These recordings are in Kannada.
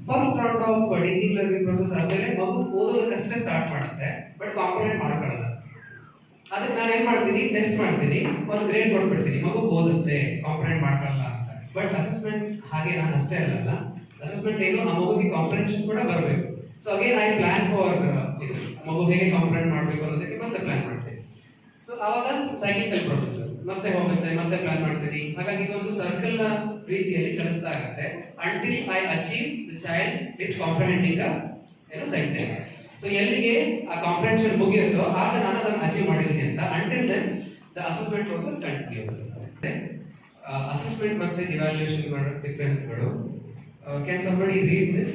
First round of teaching learning process ಆದ್ಮೇಲೆ ಮಗು ಓದೋದಕ್ಕಷ್ಟೇ ಸ್ಟಾರ್ಟ್ ಮಾಡುತ್ತೆ, ಬಟ್ ಕಾಂಪ್ರಿಹೆಂಡ್ ಮಾಡ್ಕೊಳ್ಳಲ್ಲ. ಅದಕ್ಕೆ ನಾನು ಏನ್ ಮಾಡ್ತೀನಿ, ಟೆಸ್ಟ್ ಮಾಡ್ತೀನಿ, ಒಂದು ಗ್ರೇಡ್ ಕೊಟ್ಬಿಡ್ತೀನಿ, ಮಗು ಓದುತ್ತೆ ಕಾಂಪ್ರಿಹೆಂಡ್ ಮಾಡ್ಕೊಳ್ಳಲ್ಲ ಅಂತ. ಬಟ್ ಅಸೆಸ್ಮೆಂಟ್ ಹಾಗೆ ನಾನು ಅಷ್ಟೇ ಅಲ್ಲಲ್ಲ, ಅಸೆಸ್ಮೆಂಟ್ ಏನು ಆ ಮಗುವಿಗೆ ಕಾಂಪ್ರಿಹೆನ್ಷನ್ ಕೂಡ ಬರಬೇಕು. So again I plan for ಇದು ಮಗು ಹೇಗೆ ಕಾಂಪ್ರಿಹೆಂಡ್ ಮಾಡಬೇಕು ಅನ್ನೋದಕ್ಕೆ ಮತ್ತೆ ಪ್ಲಾನ್ ಮಾಡ್ತೀನಿ. ಸೊ ಆವಾಗ ಸೈಕ್ಲಿಕಲ್ ಪ್ರೊಸೆಸ್ ಮತ್ತೆ ಹೋಗುತ್ತೆ, ಮತ್ತೆ ಪ್ಲಾನ್ ಮಾಡ್ತೀನಿ. ಹಾಗಾಗಿ ಇದೊಂದು ಸರ್ಕಲ್ ನ ರೀತಿಯಲ್ಲಿ ಚಲಿಸ್ತಾ ಇರುತ್ತೆ until I achieve the child is comprehending ಏನೋ ಸೆಂಟೆನ್ಸ್. ಸೊ ಎಲ್ಲಿಗೆ ಆ ಕಾಂಪ್ರಿಹೆನ್ಷನ್ ಮುಗಿಯುತ್ತೋ ಆಗ ನಾನು ಅದನ್ನು ಅಚೀವ್ ಮಾಡಿದ್ದೀನಿ ಅಂತ. Until then the assessment process continues ಇರುತ್ತೆ. ಅಸೆಸ್ಮೆಂಟ್ ಮತ್ತೆ ಇವ್ಯಾಲ್ಯೂಯೇಷನ್ ಡಿಫರೆನ್ಸ್ಗಳು. Can somebody read this?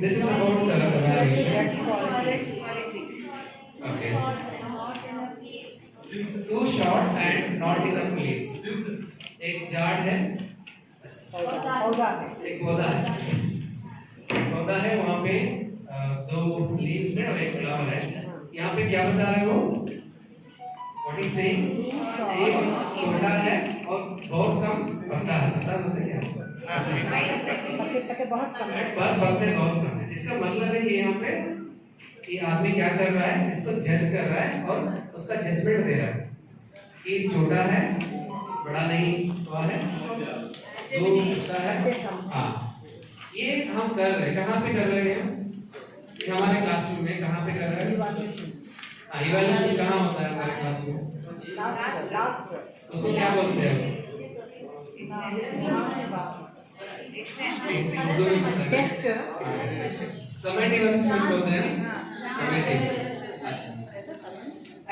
This is about evaluation. Okay. Too short and not enough leaves. एक झाड़ है, एक पौधा है, वहाँ पे 2 लीव्स है और 1 फ्लावर है. यहाँ पे क्या बता रहे हो? What is saying? एक छोटा है और बहुत कम पत्ता है. पता मतलब क्या? पत्ते बहुत कम है. इसका मतलब है यहाँ पे ये आदमी क्या कर रहा है, इसको जज कर रहा है और उसका जजमेंट दे रहा है कि छोटा है, बड़ा नहीं हुआ है, 2 छोटा है. हाँ, ये हम कर रहे हैं. कहाँ पे कर रहे हैं? हमारे क्लासरूम में. कहाँ पे कर रहे हैं? हाँ, इवैल्यूएशन कहाँ होता है हमारे क्लास में? लास्ट. उसको क्या बोलते हैं? समेटिव असेसमेंट बोलते हैं.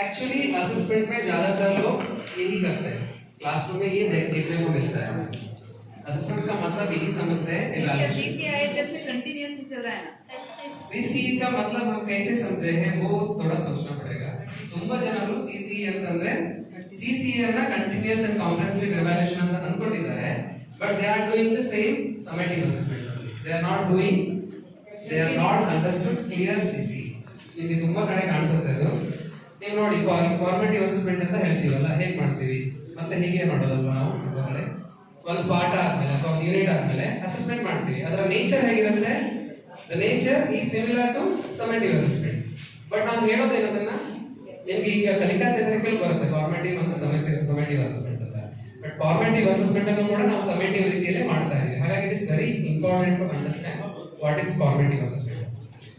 एक्चुअली असेसमेंट में ज्यादातर लोग यही करते हैं, क्लासरूम में ये देखने को मिलता है. असेसमेंट का मतलब यही समझते हैं इवैल्यूएशन. सीसीआई जस्ट कंटीन्यूअसली चल रहा है ना. सीसीई का मतलब हम कैसे समझे हैं वो थोड़ा सोचना पड़ेगा. ತುಂಬಾ ಜನರು सीसीई ಅಂತಂದ್ರೆ सीसीई ಅನ್ನ ಕಂಟಿನ್ಯೂಸ್ ಅಂಡ್ ಕಾಂಪ್ರಿಹೆನ್ಸಿವ್ ಇವ್ಯಾಲ್ಯೂಯೇಷನ್ ಅಂತ ಅನ್ಕೊಂಡಿದ್ದಾರೆ. But they are doing the same summative assessment. They are not understood clear CCE. ನಿಮಗೆ ತುಂಬಾ ಕಡೆ ಕಾಣಿಸುತ್ತೆ ಅದು. ನೀವು ನೋಡಿ ಫಾರ್ಮೇಟಿವ್ ಅಸೆಸ್ಮೆಂಟ್ ಅಂತ ಹೇಳ್ತೀವಲ್ಲ, ಹೇಗೆ ಮಾಡ್ತೀವಿ ಮತ್ತೆ ಹೀಗೆ ಮಾಡೋದಲ್ವಾ ನಾವು. ಒಂದು ಪಾಠ ಆದ್ಮೇಲೆ ಅಥವಾ ಒಂದು ಯೂನಿಟ್ ಆದ್ಮೇಲೆ ಅಸೆಸ್ಮೆಂಟ್ ಮಾಡ್ತೀವಿ. ಅದರ ನೇಚರ್ ಹೇಗಿರುತ್ತೆ? The nature is similar to summative assessment. But ನಾವು ಹೇಳೋದೇನದನ್ನ ನಿಮ್ಗೆ ಈಗ ಕಲಿಕಾ ಚಟುವಟಿಕೆಗಳು ಬರುತ್ತೆ ಫಾರ್ಮೇಟಿವ್ ಅಂತ ಸಮೇಟಿವ್ ಅಸೆಸ್ಮೆಂಟ್ ಅಂತ. ಬಟ್ ಫಾರ್ಮೇಟಿವ್ ಅಸೆಸ್ಮೆಂಟ್ ಅನ್ನು ಕೂಡ ನಾವು ಸಮೇಟಿವ್ ರೀತಿಯಲ್ಲೇ ಮಾಡ್ತಾ ಇದೀವಿ. ಹಾಗಾಗಿ it is very important to understand what is formative assessment.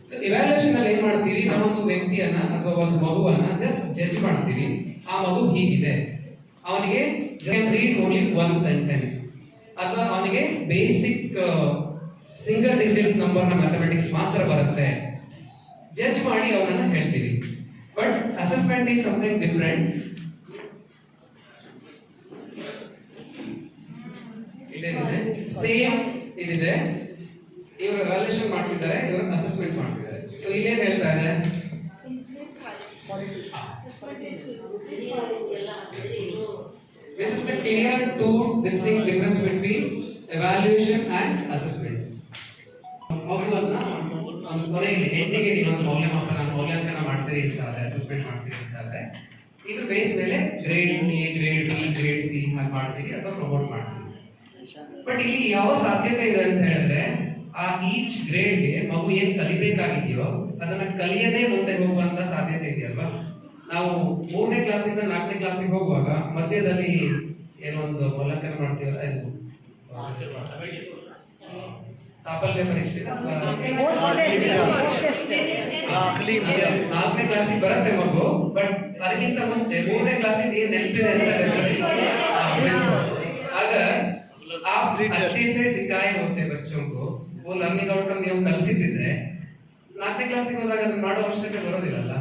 So evaluation ಅಲ್ಲಿ ಏನ್ ಮಾಡ್ತೀವಿ, ನಾವೊಂದು ವ್ಯಕ್ತಿಯನ್ನ ಅಥವಾ ಒಂದು ಮಗುವನ್ನ ಜಸ್ಟ್ ಜಡ್ಜ್ ಮಾಡ್ತೀವಿ. ಆ ಮಗು ಹೀಗಿದೆ, ಅವನಿಗೆ ರೀಡ್ ಓನ್ಲಿ 1 ಸೆಂಟೆನ್ಸ್, ಅಥವಾ ಅವನಿಗೆ ಬೇಸಿಕ್ ಸಿಂಗಲ್ ಡಿಜಿಟ್ಸ್ ನಂಬರ್ ನ ಮ್ಯಾಥಮೆಟಿಕ್ಸ್ ಮಾತ್ರ ಬರುತ್ತೆ, ಜಡ್ಜ್ ಮಾಡಿ ಅವನನ್ನ ಹೇಳ್ತೀವಿ. But assessment is something different. ಇದೇನಿದೆ ಸೇಮ್ ಇದಿದೆ. ಇವರು ಎವ್ಯಾಲ್ಯೂಯೇಷನ್ ಮಾಡ್ತಿದ್ದಾರೆ, ಇವರು ಅಸೆಸ್ಮೆಂಟ್ ಮಾಡ್ತಿದ್ದಾರೆ. ಸೊ ಇಲ್ಲೇನ್ ಹೇಳ್ತಾ ಇದೆ? This is the clear 2 distinct difference between evaluation and assessment. ಕೊನೆಯಲ್ಲಿ ಎಂಡಿಗೆ ಇನ್ನೊಂದು ಮೌಲ್ಯಾಂಕನ ಮಾಡ್ತೀರಿ ಅಂತಾದ್ರೆ, ಅಸೆಸ್ಮೆಂಟ್ ಮಾಡ್ತೀರಿ ಅಂತಾದ್ರೆ, ಇದ್ರ ಬೇಸ್ ಮೇಲೆ grade A, grade B, grade C ಹಾಗೆ ಮಾಡ್ತೀವಿ ಅಥವಾ ಪ್ರಮೋಟ್ ಮಾಡ್ತೀವಿ. ಬಟ್ ಇಲ್ಲಿ ಯಾವ ಸಾಧ್ಯತೆ ಇದೆ ಅಂತ ಹೇಳಿದ್ರೆ, ಆ ಈಚ್ ಗ್ರೇಡ್ಗೆ ಮಗು ಏನ್ ಕಲಿಬೇಕಾಗಿದೆಯೋ ಅದನ್ನ ಕಲಿಯದೇ ಮುಂದೆ ಹೋಗುವಂತ ಸಾಧ್ಯತೆ ಇದೆಯಲ್ವಾ. ನಾವು 3ನೇ ಕ್ಲಾಸಿಂದ 4ನೇ ಕ್ಲಾಸಿಗೆ ಹೋಗುವಾಗ ಮಧ್ಯದಲ್ಲಿ ಏನೋ ಒಂದು ಮೌಲ್ಯಾಂಕನ ಮಾಡ್ತೀವಲ್ಲ, ಇದು ಸಾಫಲ್ಯ ಪರೀಕ್ಷೆ 4ನೇ ಕ್ಲಾಸಿಗೆ ಬರುತ್ತೆ ಮಗು. ಬಟ್ ಅದಕ್ಕಿಂತ ಮುಂಚೆ 3ನೇ ಕ್ಲಾಸಿಗೆ ಏನ್ ನೆನಪಿದೆ ಅಂತ अगर आप अच्छे से सिखाए होते बच्चों को, वो लर्निंग आउटकम ನೀವು ಕಲಿಸಿದ್ರೆ 4ನೇ ಕ್ಲಾಸಿಗೆ ಹೋದಾಗ ಅದನ್ನ ಮಾಡೋ ಅವಶ್ಯಕತೆ ಬರೋದಿಲ್ಲಲ್ಲ.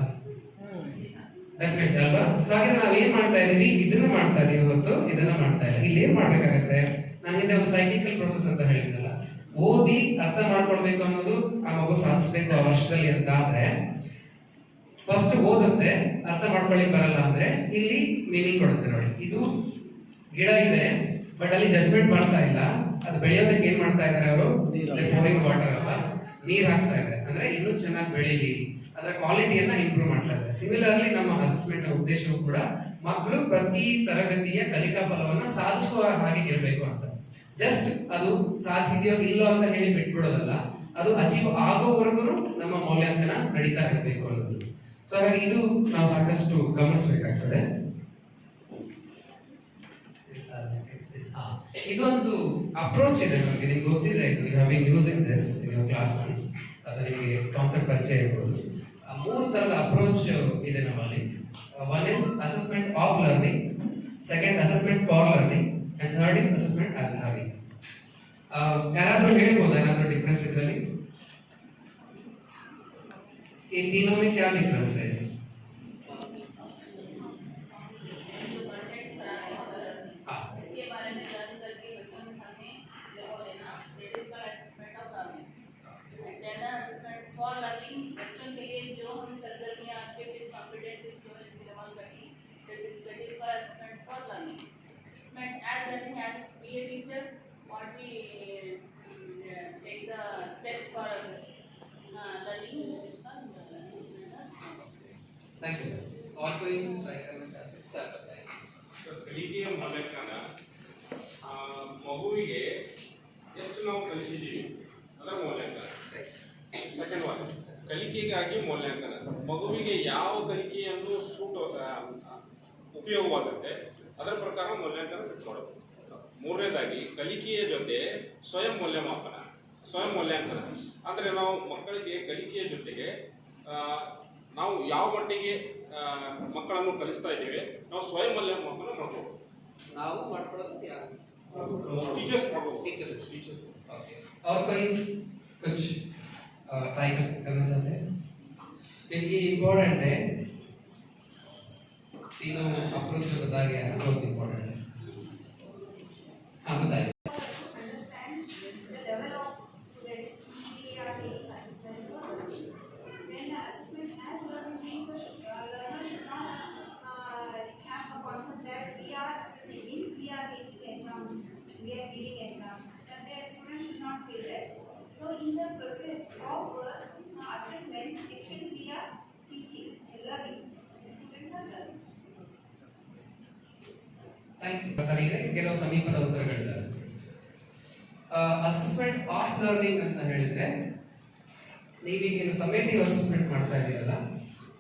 ಡೆಫಿನೆಟ್ ಅಲ್ವಾ. ಸೊ ಹಾಗಿದ್ರೆ ನಾವು ಏನ್ ಮಾಡ್ತಾ ಇದೀವಿ, ಇದನ್ನ ಮಾಡ್ತಾ ಇದೀವಿ ಹೊರತು ಇದನ್ನ ಮಾಡ್ತಾ ಇಲ್ಲ. ಇಲ್ಲಿ ಏನ್ ಮಾಡ್ಬೇಕಾಗತ್ತೆ, ನಾನು ಹಿಂದೆ ಒಂದು ಸೈಕ್ಲಿಕಲ್ ಪ್ರೊಸೆಸ್ ಅಂತ ಹೇಳಿದ್ನಲ್ಲ, ಓದಿ ಅರ್ಥ ಮಾಡ್ಕೊಳ್ಬೇಕು ಅನ್ನೋದು ಆ ಮಗು ಸಾಧಿಸಬೇಕು ಆ ವರ್ಷದಲ್ಲಿ ಅಂತ ಆದ್ರೆ, ಫಸ್ಟ್ ಓದುತ್ತೆ, ಅರ್ಥ ಮಾಡ್ಕೊಳ್ಳಿಕ್ ಬರಲ್ಲ ಅಂದ್ರೆ ಇಲ್ಲಿ ಮೀನಿಂಗ್ ಕೊಡುತ್ತೆ ನೋಡಿ. ಇದು ಗಿಡ ಇದೆ, ಬಟ್ ಅಲ್ಲಿ ಜಜ್ಮೆಂಟ್ ಮಾಡ್ತಾ ಇಲ್ಲ, ಅದು ಬೆಳೆಯೋದಕ್ಕೆ ಏನ್ ಮಾಡ್ತಾ ಇದಾರೆ ಅವರು, ಪೋರಿಂಗ್ ವಾಟರ್ ಅಲ್ಲ, ನೀರ್ ಹಾಕ್ತಾ ಇದ್ದಾರೆ. ಅಂದ್ರೆ ಇನ್ನೂ ಚೆನ್ನಾಗಿ ಬೆಳೀಲಿ, ಅದರ ಕ್ವಾಲಿಟಿಯನ್ನ ಇಂಪ್ರೂವ್ ಮಾಡ್ತಾ ಇದ್ದಾರೆ. ಸಿಮಿಲರ್ಲಿ ನಮ್ಮ ಅಸೆಸ್ಮೆಂಟ್ ನ ಉದ್ದೇಶವೂ ಕೂಡ ಮಕ್ಕಳು ಪ್ರತಿ ತರಗತಿಯ ಕಲಿಕಾ ಫಲವನ್ನ ಸಾಧಿಸುವ ಹಾಗೆ ಇರಬೇಕು ಅಂತ. ಜಸ್ಟ್ ಅದು ಸಾಧಿಸಿದೆಯೋ ಇಲ್ಲೋ ಅಂತ ಹೇಳಿ ಬಿಟ್ಬಿಡೋದಲ್ಲ, ಅದು ಅಚೀವ್ ಆಗೋವರೆಗೂ ನಮ್ಮ ಮೌಲ್ಯಾಂಕನ ನಡೀತಾ ಇರಬೇಕು ಅನ್ನೋದು. ಸೊ ಹಾಗಾಗಿ ಇದು ನಾವು ಸಾಕಷ್ಟು ಗಮನಿಸಬೇಕಾಗ್ತದೆ. ಇದೊಂದು ಅಪ್ರೋಚ್ ಇದೆ ನಮಗೆ, ನಿಮ್ಗೆ ಗೊತ್ತಿದೆ ಇದು, you have been using this in your classrooms, ಅಥವಾ ನಿಮಗೆ ಕಾನ್ಸೆಪ್ಟ್ ಪರಿಚಯ ಇರ್ಬೋದು. ಮೂರು ತರದ ಅಪ್ರೋಚ್ ಇದೆ ನಮ್ಮಲ್ಲಿ. One is assessment of learning, second assessment for learning, and third is assessment as learning. ಯಾರಾದ್ರೂ ಹೇಳ್ಬೋದಾ ಏನಾದ್ರೂ ಡಿಫ್ರೆನ್ಸ್ ಇದರಲ್ಲಿ? ಈ तीनों में क्या डिफरेंस है? इसके बारे में जान करके बच्चों में हमें वो लेना, that is called assessment of learning. And then assessment for learning, बच्चों के लिए जो हमें सरगर्मियां, एक्टिविटीज, कॉम्पिटेंसीज जो इस्तेमाल करनी, that is called assessment for learning. Assessment as learning, as we a teacher, what we take the steps for learning, that is called thank you. और कोई ट्राई करना चाहते हैं? सर बताइए. ಕಲಿಕೆಯ ಮೌಲ್ಯಾಂಕನ ಮಗುವಿಗೆ ಎಷ್ಟು ನಾವು ಕಲಿಸಿದ್ದೀವಿ ಅದರ ಮೌಲ್ಯಾಂಕನ. ಸೆಕೆಂಡ್ ಒನ್, ಕಲಿಕೆಗಾಗಿ ಮೌಲ್ಯಾಂಕನ, ಮಗುವಿಗೆ ಯಾವ ಕಲಿಕೆಯನ್ನು ಉಪಯೋಗವಾಗುತ್ತೆ ಅದರ ಪ್ರಕಾರ ಮೌಲ್ಯಾಂಕನ ಇಟ್ಕೊಳ್ಳೋದು. ಮೂರನೇದಾಗಿ ಕಲಿಕೆಯ ಜೊತೆ ಸ್ವಯಂ ಮೌಲ್ಯಾಂಕನ ಅಂದರೆ ನಾವು ಮಕ್ಕಳಿಗೆ ಕಲಿಕೆಯ ಜೊತೆಗೆ ನಾವು ಯಾವ ಮಟ್ಟಿಗೆ ಮಕ್ಕಳನ್ನು ಕಲಿಸ್ತಾ ಇದ್ದೇವೆ, ನಾವು ಸ್ವಯಂ ಮೌಲ್ಯಮಾಪನ ಮಾಡ್ಬೋದು. ನಾವು ಮಾಡ್ಕೊಳ್ಳೋದು ಯಾರು? टीचर्स ಮಾಡ್ಬೋದು. टीचर्स. ओके. और कोई कुछ ट्राई करना चाहते हैं? ये इम्पोर्टेंट है, तीनों अप्रोच जो बताया गया है बहुत इम्पोर्टेंट है. हाँ बताइए. Understand the level of students we are taking assessment for learning. Then the assessment as learning means learner should not have a concept that we are assessing means we are taking exams, we are giving exams. That the student should not feel that. So in the process of assessment, actually we are teaching and learning. The students are learning. Thank you. ಸರಿ ಇದೆ, ಕೆಲವು ಸಮೀಪದ ಉತ್ತರಗಳಿದ್ದಾವೆ. ಅಸೆಸ್ಮೆಂಟ್ ಆಫ್ ಲರ್ನಿಂಗ್ ಅಂತ ಹೇಳಿದ್ರೆ, ನೀವೀಗ ಇದು ಸಮೇಟಿವ್ ಅಸೆಸ್ಮೆಂಟ್ ಮಾಡ್ತಾ ಇದ್ದೀರಲ್ಲ,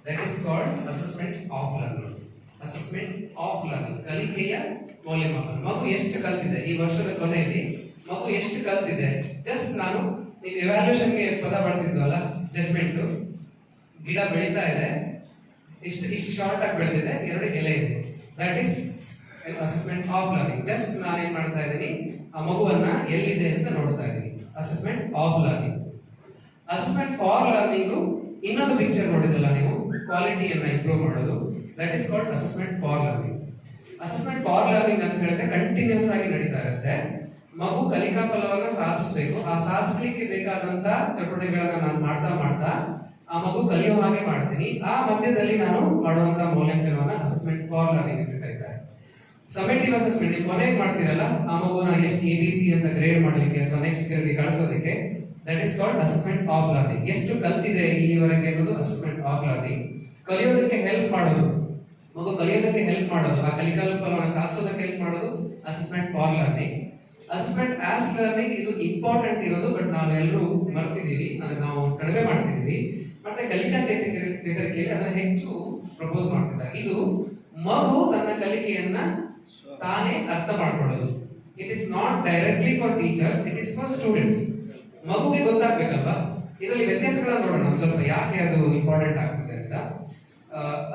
that is called assessment of learning. Assessment of learning ಕಲಿಕೆಯ ಮೌಲ್ಯಮಾಪನ. ಮಗು ಎಷ್ಟು ಕಲ್ತಿದೆ ಈ ವರ್ಷದ ಕೊನೆಯಲ್ಲಿ, ಮಗು ಎಷ್ಟು ಕಲ್ತಿದೆ, ಜಸ್ಟ್ ನಾನು ನೀವು ಎವ್ಯಾಲ್ಯೂಷನ್ಗೆ ಪದ ಬಳಸಿದ್ವಲ್ಲ, ಜಜ್ಮೆಂಟ್, ಗಿಡ ಬೆಳೀತಾ ಇದೆ, ಇಷ್ಟು ಶಾರ್ಟ್ ಆಗಿ ಬೆಳೆದಿದೆ, 2 ಎಲೆ ಇದೆ, that is assessment of learning. Just ನಾನೇನ್ ಮಾಡ್ತಾ ಇದ್ದೀನಿ, ಆ ಮಗುವನ್ನ ಎಲ್ಲಿದೆ ಅಂತ ನೋಡ್ತಾ ಇದ್ದೀನಿ. Assessment of learning. Assessment for learning ಇನ್ನೊಂದು ಪಿಕ್ಚರ್ ನೋಡಿದ್ರಲ್ಲ ನೀವು, ಕ್ವಾಲಿಟಿಯನ್ನ ಇಂಪ್ರೂವ್ ಮಾಡೋದು, that is called assessment for learning. Assessment for learning ಅಂತ ಹೇಳಿದ್ರೆ ಕಂಟಿನ್ಯೂಸ್ ಆಗಿ ನಡೀತಾ ಇರುತ್ತೆ. ಮಗು ಕಲಿಕಾ ಫಲವನ್ನ ಸಾಧಿಸಬೇಕು, ಆ ಸಾಧಿಸಲಿಕ್ಕೆ ಬೇಕಾದಂತ ಚಟುವಟಿಕೆಗಳನ್ನ ನಾನು ಮಾಡ್ತಾ ಆ ಮಗು ಕಲಿಯೋ ಹಾಗೆ ಮಾಡ್ತೀನಿ. ಆ ಮಧ್ಯದಲ್ಲಿ ನಾನು ಮಾಡುವಂತ ಮೌಲ್ಯಾಂಕನವನ್ನ ಅಸೆಸ್ಮೆಂಟ್ ಫಾರ್ ಲರ್ನಿಂಗ್ ಅಂತ ಕರೀತಾರೆ. ಸಮೇಟಿವ್ ಅಸೆಸ್ಮೆಂಟ್ ನೀವು ಕೊನೆಗೆ ಮಾಡ್ತೀರಲ್ಲ, ಆ ಮಗುನ ಎಷ್ಟು ABC ಅಂತ ಗ್ರೇಡ್ ಮಾಡಲಿಕ್ಕೆ ಅಥವಾ ನೆಕ್ಸ್ಟ್ ಗ್ರೇಡ್ಗೆ ಕಳಿಸೋದಕ್ಕೆ, that is called assessment of learning. ಎಷ್ಟು ಕಲ್ತಿದೆ ಇಲ್ಲಿವರೆಗೆ ಅನ್ನೋದು ಅಸೆಸ್ಮೆಂಟ್ ಆಫ್ ಲರ್ನಿಂಗ್. ಕಲಿಯೋದಕ್ಕೆ ಹೆಲ್ಪ್ ಮಾಡೋದು, ಮಗು ಕಲಿಯೋದಕ್ಕೆ ಹೆಲ್ಪ್ ಮಾಡೋದು, ಆ ಕಲಿಕಲ್ಪವನ್ನು ಸಾಧಿಸೋದಕ್ಕೆ ಹೆಲ್ಪ್ ಮಾಡೋದು assessment for learning. Assessment as learning ಇದು ಇಂಪಾರ್ಟೆಂಟ್ ಇರೋದು, ಬಟ್ ನಾವೆಲ್ಲರೂ ಮರ್ತಿದ್ದೀವಿ, ಅದನ್ನ ನಾವು ಕಡಿಮೆ ಮಾಡ್ತಿದ್ದೀವಿ. ಮತ್ತೆ ಕಲಿಕಾ ಚೇತರಿಕೆಯಲ್ಲಿ ಅದನ್ನ ಹೆಚ್ಚು ಪ್ರಪೋಸ್ ಮಾಡ್ತಿದ್ದಾರೆ. ಇದು ಮಗು ತನ್ನ ಕಲಿಕೆಯನ್ನ ತಾನೇ ಅರ್ಥ ಮಾಡ್ಕೊಳ್ಳೋದು. It is not directly for teachers, it is for students. ಮಗುಗೆ ಗೊತ್ತಾಗ್ಬೇಕಲ್ವಾ. ಇದರಲ್ಲಿ ವ್ಯತ್ಯಾಸಗಳನ್ನ ನೋಡೋಣ ಒಂದು ಸ್ವಲ್ಪ, ಯಾಕೆ ಅದು ಇಂಪಾರ್ಟೆಂಟ್ ಆಗ್ತದೆ ಅಂತ.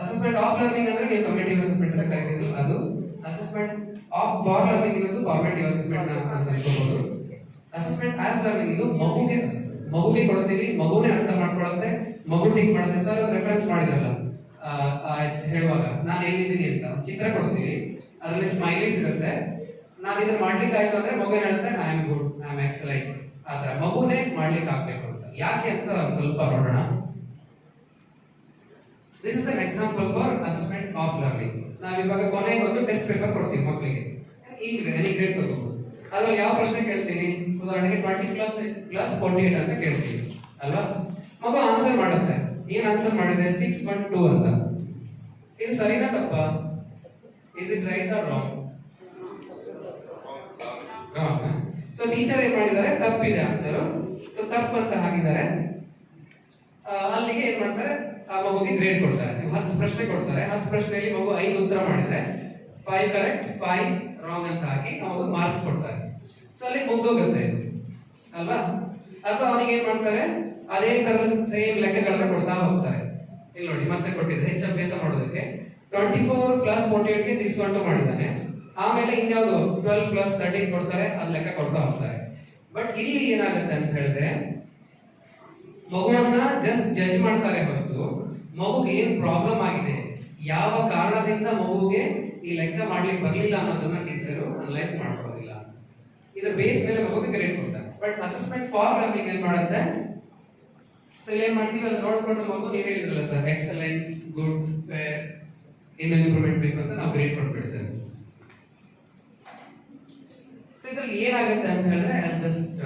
ಅಸೆಸ್ಮೆಂಟ್ ಆಫ್ ಲರ್ನಿಂಗ್ ಅಂದ್ರೆ ನೀವು ಸಮೇಟಿವ್ ಅಸೆಸ್ಮೆಂಟ್ ಅಂತ ಕರೀತಿದ್ರು, ಅದು ಅಸೆಸ್ಮೆಂಟ್ ಆಫ್ ಫಾರ್ ಲರ್ನಿಂಗ್ ಇರೋದು ಫಾರ್ಮೇಟಿವ್ ಅಸೆಸ್ಮೆಂಟ್ ಅಂತ ಅನ್ಕೋಬಹುದು. ಅಸೆಸ್ಮೆಂಟ್ ಆಸ್ ಲರ್ನಿಂಗ್ ಇದು ಮಗುಗೆ ಅಸೆಸ್ಮೆಂಟ್, ಮಗುಗೆ ಕೊಡ್ತೀವಿ, ಮಗುನೇ ಅರ್ಥ ಮಾಡ್ಕೊಳ್ಳುತ್ತೆ, ಮಗು ಟಿಕ್ ಮಾಡುತ್ತೆ. ಸರ್ ಅದು ರೆಫರೆನ್ಸ್ ಮಾಡಿದ್ರಲ್ಲ ಹೇಳುವಾಗ, ನಾನು ಎಲ್ಲಿದ್ದೀನಿ ಅಂತ ಚಿತ್ರ ಕೊಡ್ತೀವಿ, ಅದರಲ್ಲಿ ಸ್ಮೈಲೀಸ್ ಇರುತ್ತೆ. ನಾನು ಇದನ್ನ ಮಾಡ್ಲಿಕ್ಕೆ ಆಯ್ತು ಅಂದ್ರೆ ಮಗು ಏನ್ ಹೇಳುತ್ತೆ, I am good, I am excellent. ಆತರ ಮಗುನೇ ಮಾಡ್ಲಿಕ್ಕೆ ಆಗ್ಬೇಕು ಅಂತ. ಯಾಕೆ ಅಂತ ಸ್ವಲ್ಪ ನೋಡೋಣ. This is an example for assessment of learning. ನಾವಿವಾಗ ಕೊನೆಗೆ ಒಂದು ಟೆಸ್ಟ್ ಪೇಪರ್ ಕೊಡ್ತೀವಿ ಮಕ್ಕಳಿಗೆ, ಈಚ್ ಎನಿ ಗ್ರೇಡ್ ತಗೋಬಹುದು. ಅದ್ರಲ್ಲಿ ಯಾವ ಪ್ರಶ್ನೆ ಕೇಳ್ತೀವಿ, ಉದಾಹರಣೆಗೆ 20+48 ಅಂತ ಕೇಳ್ತೀವಿ ಅಲ್ವಾ. ಮಗು ಆನ್ಸರ್ ಮಾಡುತ್ತೆ. ಏನ್ ಆನ್ಸರ್ ಮಾಡಿದೆ? 612 ಅಂತ. ಇದು ಸರಿನಾ ತಪ್ಪಾ? Is it right or wrong? Wrong. So teacher ಏನ್ ಮಾಡಿದ್ದಾರೆ, ತಪ್ಪಿದೆ ಆನ್ಸರ್, ಸೊ ತಪ್ಪು ಅಂತ ಹಾಕಿದ್ದಾರೆ. ಅಲ್ಲಿಗೆ ಏನ್ ಮಾಡ್ತಾರೆ, ಆ ಮಗುಗೆ ಗ್ರೇಡ್ ಕೊಡ್ತಾರೆ. 10 ಪ್ರಶ್ನೆ ಕೊಡ್ತಾರೆ, 10 ಪ್ರಶ್ನೆಯಲ್ಲಿ ಮಗು 5 ಉತ್ತರ ಮಾಡಿದ್ರೆ 5 ಕರೆಕ್ಟ್ 5 ರಾಂಗ್ ಅಂತ ಹಾಕಿ ಆ ಮಗು ಮಾರ್ಕ್ಸ್ ಕೊಡ್ತಾರೆ. ಸೊ ಅಲ್ಲಿ ಮುಗ್ದೋಗುತ್ತೆ ಇದು ಅಲ್ವಾ. ಅಥವಾ ಅವನಿಗೆ ಏನ್ ಮಾಡ್ತಾರೆ, ಅದೇ ತರದ ಸೇಮ್ ಲೆಕ್ಕಗಳನ್ನ ಕೊಡ್ತಾ ಹೋಗ್ತಾರೆ. ಇಲ್ಲಿ ನೋಡಿ ಮತ್ತೆ ಕೊಟ್ಟಿದ್ರೆ ಹೆಚ್ಚು ಅಭ್ಯಾಸ ಮಾಡೋದಕ್ಕೆ 24 + 48 ಗೆ 612 ಮಾಡಿದ್ದಾನೆ. ಆಮೇಲೆ ಇನ್ಯಾವುದು 12 + 13 ಕೊಡ್ತಾರೆ, ಅದ್ ಲೆಕ್ಕ ಕೊಡ್ತಾ ಹೋಗ್ತಾರೆ. ಬಟ್ ಇಲ್ಲಿ ಏನಾಗುತ್ತೆ ಅಂತ ಹೇಳಿದ್ರೆ ಮಗುವನ್ನ ಜಸ್ಟ್ ಜಡ್ಜ್ ಮಾಡ್ತಾರೆ ಹೊರತು ಮಗುಗೆ ಏನ್ ಪ್ರಾಬ್ಲಮ್ ಆಗಿದೆ, ಯಾವ ಕಾರಣದಿಂದ ಮಗುಗೆ ಈ ಲೆಕ್ಕ ಮಾಡ್ಲಿಕ್ಕೆ ಬರ್ಲಿಲ್ಲ ಅನ್ನೋದನ್ನ ಟೀಚರು ಅನಲೈಸ್ ಮಾಡ್ಕೊಳ್ಳೋದಿಲ್ಲ. ಇದ್ರ ಬೇಸ್ ಮೇಲೆ ಮಗುಗೆ ಗ್ರೇಡ್ ಕೊಡ್ತಾರೆ. ಬಟ್ ಅಸೆಸ್ಮೆಂಟ್ ಫಾರ್ ಲರ್ನಿಂಗ್ ಏನ್ ಮಾಡುತ್ತೆ, ಸೊ ಇಲ್ಲಿ ಏನ್ ಮಾಡ್ತೀವಿ ಅದು ನೋಡ್ಕೊಂಡು ಮಗು ನೀವು ಹೇಳಿದ್ರಲ್ಲ ಸರ್, ಎಕ್ಸಲೆಂಟ್, ಗುಡ್, ಫೇರ್, ಇನ್ನು ಇಂಪ್ರೂವ್ಮೆಂಟ್ ಬೇಕು ಅಂತ ನಾವು ಗ್ರೇಡ್ ಕೊಟ್ಬಿಡ್ತೇವೆ. ಸೊ ಇದ್ರಲ್ಲಿ ಏನಾಗುತ್ತೆ ಅಂತ ಹೇಳಿದ್ರೆ ಜಸ್ಟ್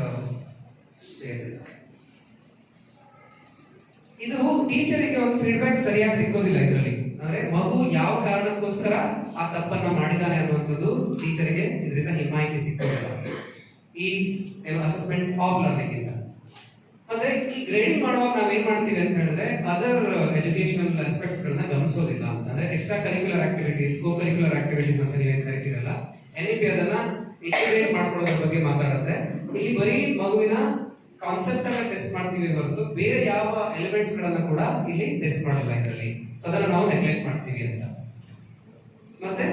ಇದು ಟೀಚರಿಗೆ ಒಂದು ಫೀಡ್ಬ್ಯಾಕ್ ಸರಿಯಾಗಿ ಸಿಕ್ಕೋದಿಲ್ಲ ಇದರಲ್ಲಿ. ಅಂದ್ರೆ ಮಗು ಯಾವ ಕಾರಣಕ್ಕೋಸ್ಕರ ಆ ತಪ್ಪನ್ನ ಮಾಡಿದಾನೆ ಅನ್ನುವಂಥದ್ದು ಟೀಚರಿಗೆ ಇದರಿಂದ ಮಾಹಿತಿ ಸಿಕ್ಕೋದಿಲ್ಲ ಈ ಏನು ಅಸೆಸ್ಮೆಂಟ್ ಆಫ್ ಲರ್ನಿಂಗ್ ಇಂದ. ಮತ್ತೆ ಈ ಗ್ರೇಡಿಂಗ್ ಮಾಡುವಾಗ ನಾವೇನ್ ಮಾಡ್ತೀವಿ ಅಂತ ಹೇಳಿದ್ರೆ ಅದರ್ ಎಜುಕೇಶನಲ್ ಆಸ್ಪೆಕ್ಟ್ಸ್ ಗಳನ್ನ ಗಮನಿಸೋದಿಲ್ಲ ಅಂತ. ಅಂದ್ರೆ extracurricular activities, co curricular activities ಅಂತ ನೀವೇನ್ ಕರಿತೀರಲ್ಲ, NEP ಅದನ್ನ ಇಂಟಿಗ್ರೇಟ್ ಮಾಡ್ಕೊಳ್ಳೋದ್ರ ಬಗ್ಗೆ ಮಾತಾಡುತ್ತೆ. ಇಲ್ಲಿ ಬರೀ ಮಗುವಿನ ಕಾನ್ಸೆಪ್ಟ್ ಅನ್ನ ಟೆಸ್ಟ್ ಮಾಡ್ತೀವಿ ಹೊರತು ಬೇರೆ ಯಾವ ಎಲಿಮೆಂಟ್ಸ್ ಗಳನ್ನ ಕೂಡ ಇಲ್ಲಿ ಟೆಸ್ಟ್ ಮಾಡಲ್ಲ ಇದರಲ್ಲಿ. ಸೊ ಅದನ್ನ ನಾವು ನೆಗ್ಲೆಕ್ಟ್ ಮಾಡ್ತೀವಿ ಅಂತ. ಮತ್ತೆ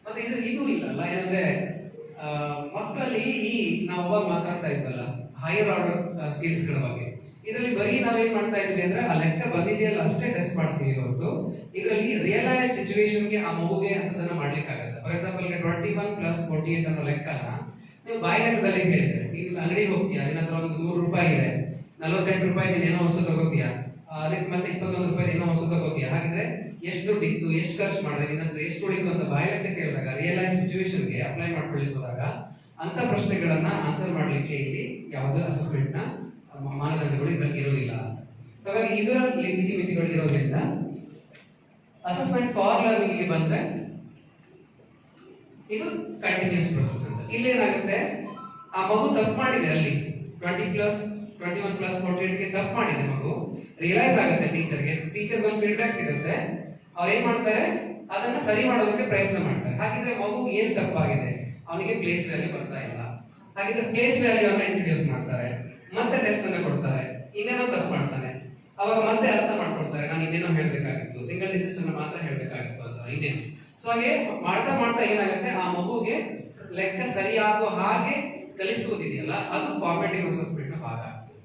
ಮತ್ತೆ ಇದು ಇಲ್ಲಲ್ಲ, ಏನಂದ್ರೆ ಮಕ್ಕಳಲ್ಲಿ ಈ ನಾವು ಅವಾಗ ಮಾತಾಡ್ತಾ ಇದ್ವಲ್ಲ ಹೈಯರ್ ಆರ್ಡರ್ ಸ್ಕಿಲ್ಸ್ ಗಳ ಬಗ್ಗೆ, ಇದರಲ್ಲಿ ಬರೀ ನಾವೇನ್ ಮಾಡ್ತಾ ಇದ್ವಿ ಅಂದ್ರೆ ಆ ಲೆಕ್ಕ ಬಂದಿದೆಯಲ್ಲ ಅಷ್ಟೇ ಟೆಸ್ಟ್ ಮಾಡ್ತೀವಿ ಹೊರತು ಇದರಲ್ಲಿ ರಿಯಲ್ ಲೈಫ್ ಸಿಚುವೇಶನ್ ಗೆ ಆ ಮಗುಗೆ ಅಂತದನ್ನ ಮಾಡ್ಲಿಕ್ಕೆ ಆಗತ್ತೆ. ಫಾರ್ ಎಕ್ಸಾಂಪಲ್ 21 + 48 ಅನ್ನೋ ಲೆಕ್ಕನ ನೀವು ಬಾಯಿ ಲೆಕ್ಕದಲ್ಲಿ ಹೇಳಿದ್ರೆ, ಈಗ ಅಂಗಡಿಗೆ ಹೋಗ್ತೀಯಾ, ನಿನ್ನ ಹತ್ರ ಒಂದು 100 ರೂಪಾಯಿ ಇದೆ, 48 ರೂಪಾಯಿ ನೀನು ಏನೋ ವಸ್ತು ತಗೋತೀಯಾ, ಅದಕ್ಕೆ ಮತ್ತೆ 21 ರೂಪಾಯಿ ಏನೋ ವಸ್ತು ತಗೋತೀಯಾ, ಹಾಗಿದ್ರೆ ಎಷ್ಟು ದುಡ್ಡು ಇತ್ತು, ಎಷ್ಟು ಖರ್ಚು ಮಾಡಿದೆ, ನಿನ್ನ ಹತ್ರ ಎಷ್ಟು ಉಳಿತು ಅಂತ ಬಾಯಿ ಲೆಕ್ಕ ಕೇಳಿದಾಗ ರಿಯಲ್ ಲೈಫ್ ಸಿಚುವೇಶನ್ ಗೆ ಅಪ್ಲೈ ಮಾಡ್ಕೊಳ್ಳಿಕ್ಕೆ ಹೋದಾಗ ಅಂತ ಪ್ರಶ್ನೆಗಳನ್ನ ಆನ್ಸರ್ ಮಾಡ್ಲಿಕ್ಕೆ ಇಲ್ಲಿ ಯಾವುದೇ ಅಸೆಸ್ಮೆಂಟ್ ನ ಮಾನದಂಡಗಳು ಇದರಲ್ಲಿ ಇರೋದಿಲ್ಲ. ಸೊ ಹಾಗಾಗಿ ಇದರ ಮಿತಿಗಳು ಇರೋದ್ರಿಂದ ಅಸೆಸ್ಮೆಂಟ್ ಫಾರ್ ಲರ್ನಿಂಗ್ ಗೆ ಬಂದ್ರೆ ಇದು ಕಂಟಿನ್ಯೂಸ್ ಪ್ರೊಸೆಸ್ ಅಂತ. ಇಲ್ಲಿ ಏನಾಗುತ್ತೆ, ಆ ಮಗು ತಪ್ಪು ಮಾಡಿದೆ, ಅಲ್ಲಿ 21 + 48 ಗೆ ತಪ್ಪು ಮಾಡಿದೆ ಮಗು, ರಿಯಲೈಸ್ ಆಗುತ್ತೆ ಟೀಚರ್ಗೆ, ಟೀಚರ್ಗೆ ಒಂದು ಫೀಡ್ಬ್ಯಾಕ್ ಸಿಗುತ್ತೆ, ಅವ್ರು ಏನ್ ಮಾಡ್ತಾರೆ ಅದನ್ನ ಸರಿ ಮಾಡೋದಕ್ಕೆ ಪ್ರಯತ್ನ ಮಾಡ್ತಾರೆ. ಹಾಗಿದ್ರೆ ಮಗು ಏನ್ ತಪ್ಪಾಗಿದೆ, ಅವನಿಗೆ ಪ್ಲೇಸ್ ವ್ಯಾಲ್ಯೂ ಬರ್ತಾ ಇಲ್ಲ, ಹಾಗಿದ್ರೆ ಪ್ಲೇಸ್ ವ್ಯಾಲ್ಯೂ ಅನ್ನ ಇಂಟ್ರೊಡ್ಯೂಸ್ ಮಾಡ್ತಾರೆ, ಮತ್ತೆ ಟೆಸ್ಟ್ ಅನ್ನ ಕೊಡ್ತಾರೆ, ಇನ್ನೇನೋ ತಪ್ಪು ಮಾಡ್ತಾನೆ, ಅವಾಗ ಮತ್ತೆ ಅರ್ಥ ಮಾಡ್ಕೊಳ್ತಾರೆ, ನಾನು ಇನ್ನೇನೋ ಹೇಳ್ಬೇಕಾಗಿತ್ತು, ಸಿಂಗಲ್ ಡಿಜಿಟ್ ಅನ್ನ ಮಾತ್ರ ಹೇಳ್ಬೇಕಾಗಿತ್ತು ಅಂತ ಇನ್ನೇನು. ಸೊ ಹಾಗೆ ಮಾಡ್ತಾ ಮಾಡ್ತಾ ಏನಾಗುತ್ತೆ, ಆ ಮಗುಗೆ ಲೆಕ್ಕ ಸರಿಯಾಗೋ ಹಾಗೆ ಕಲಿಸುವುದಿದೆಯಲ್ಲ ಅದು ಫಾರ್ಮೇಟಿವ್ ಅಸೆಸ್ಮೆಂಟ್ ನ ಭಾಗ ಆಗ್ತದೆ.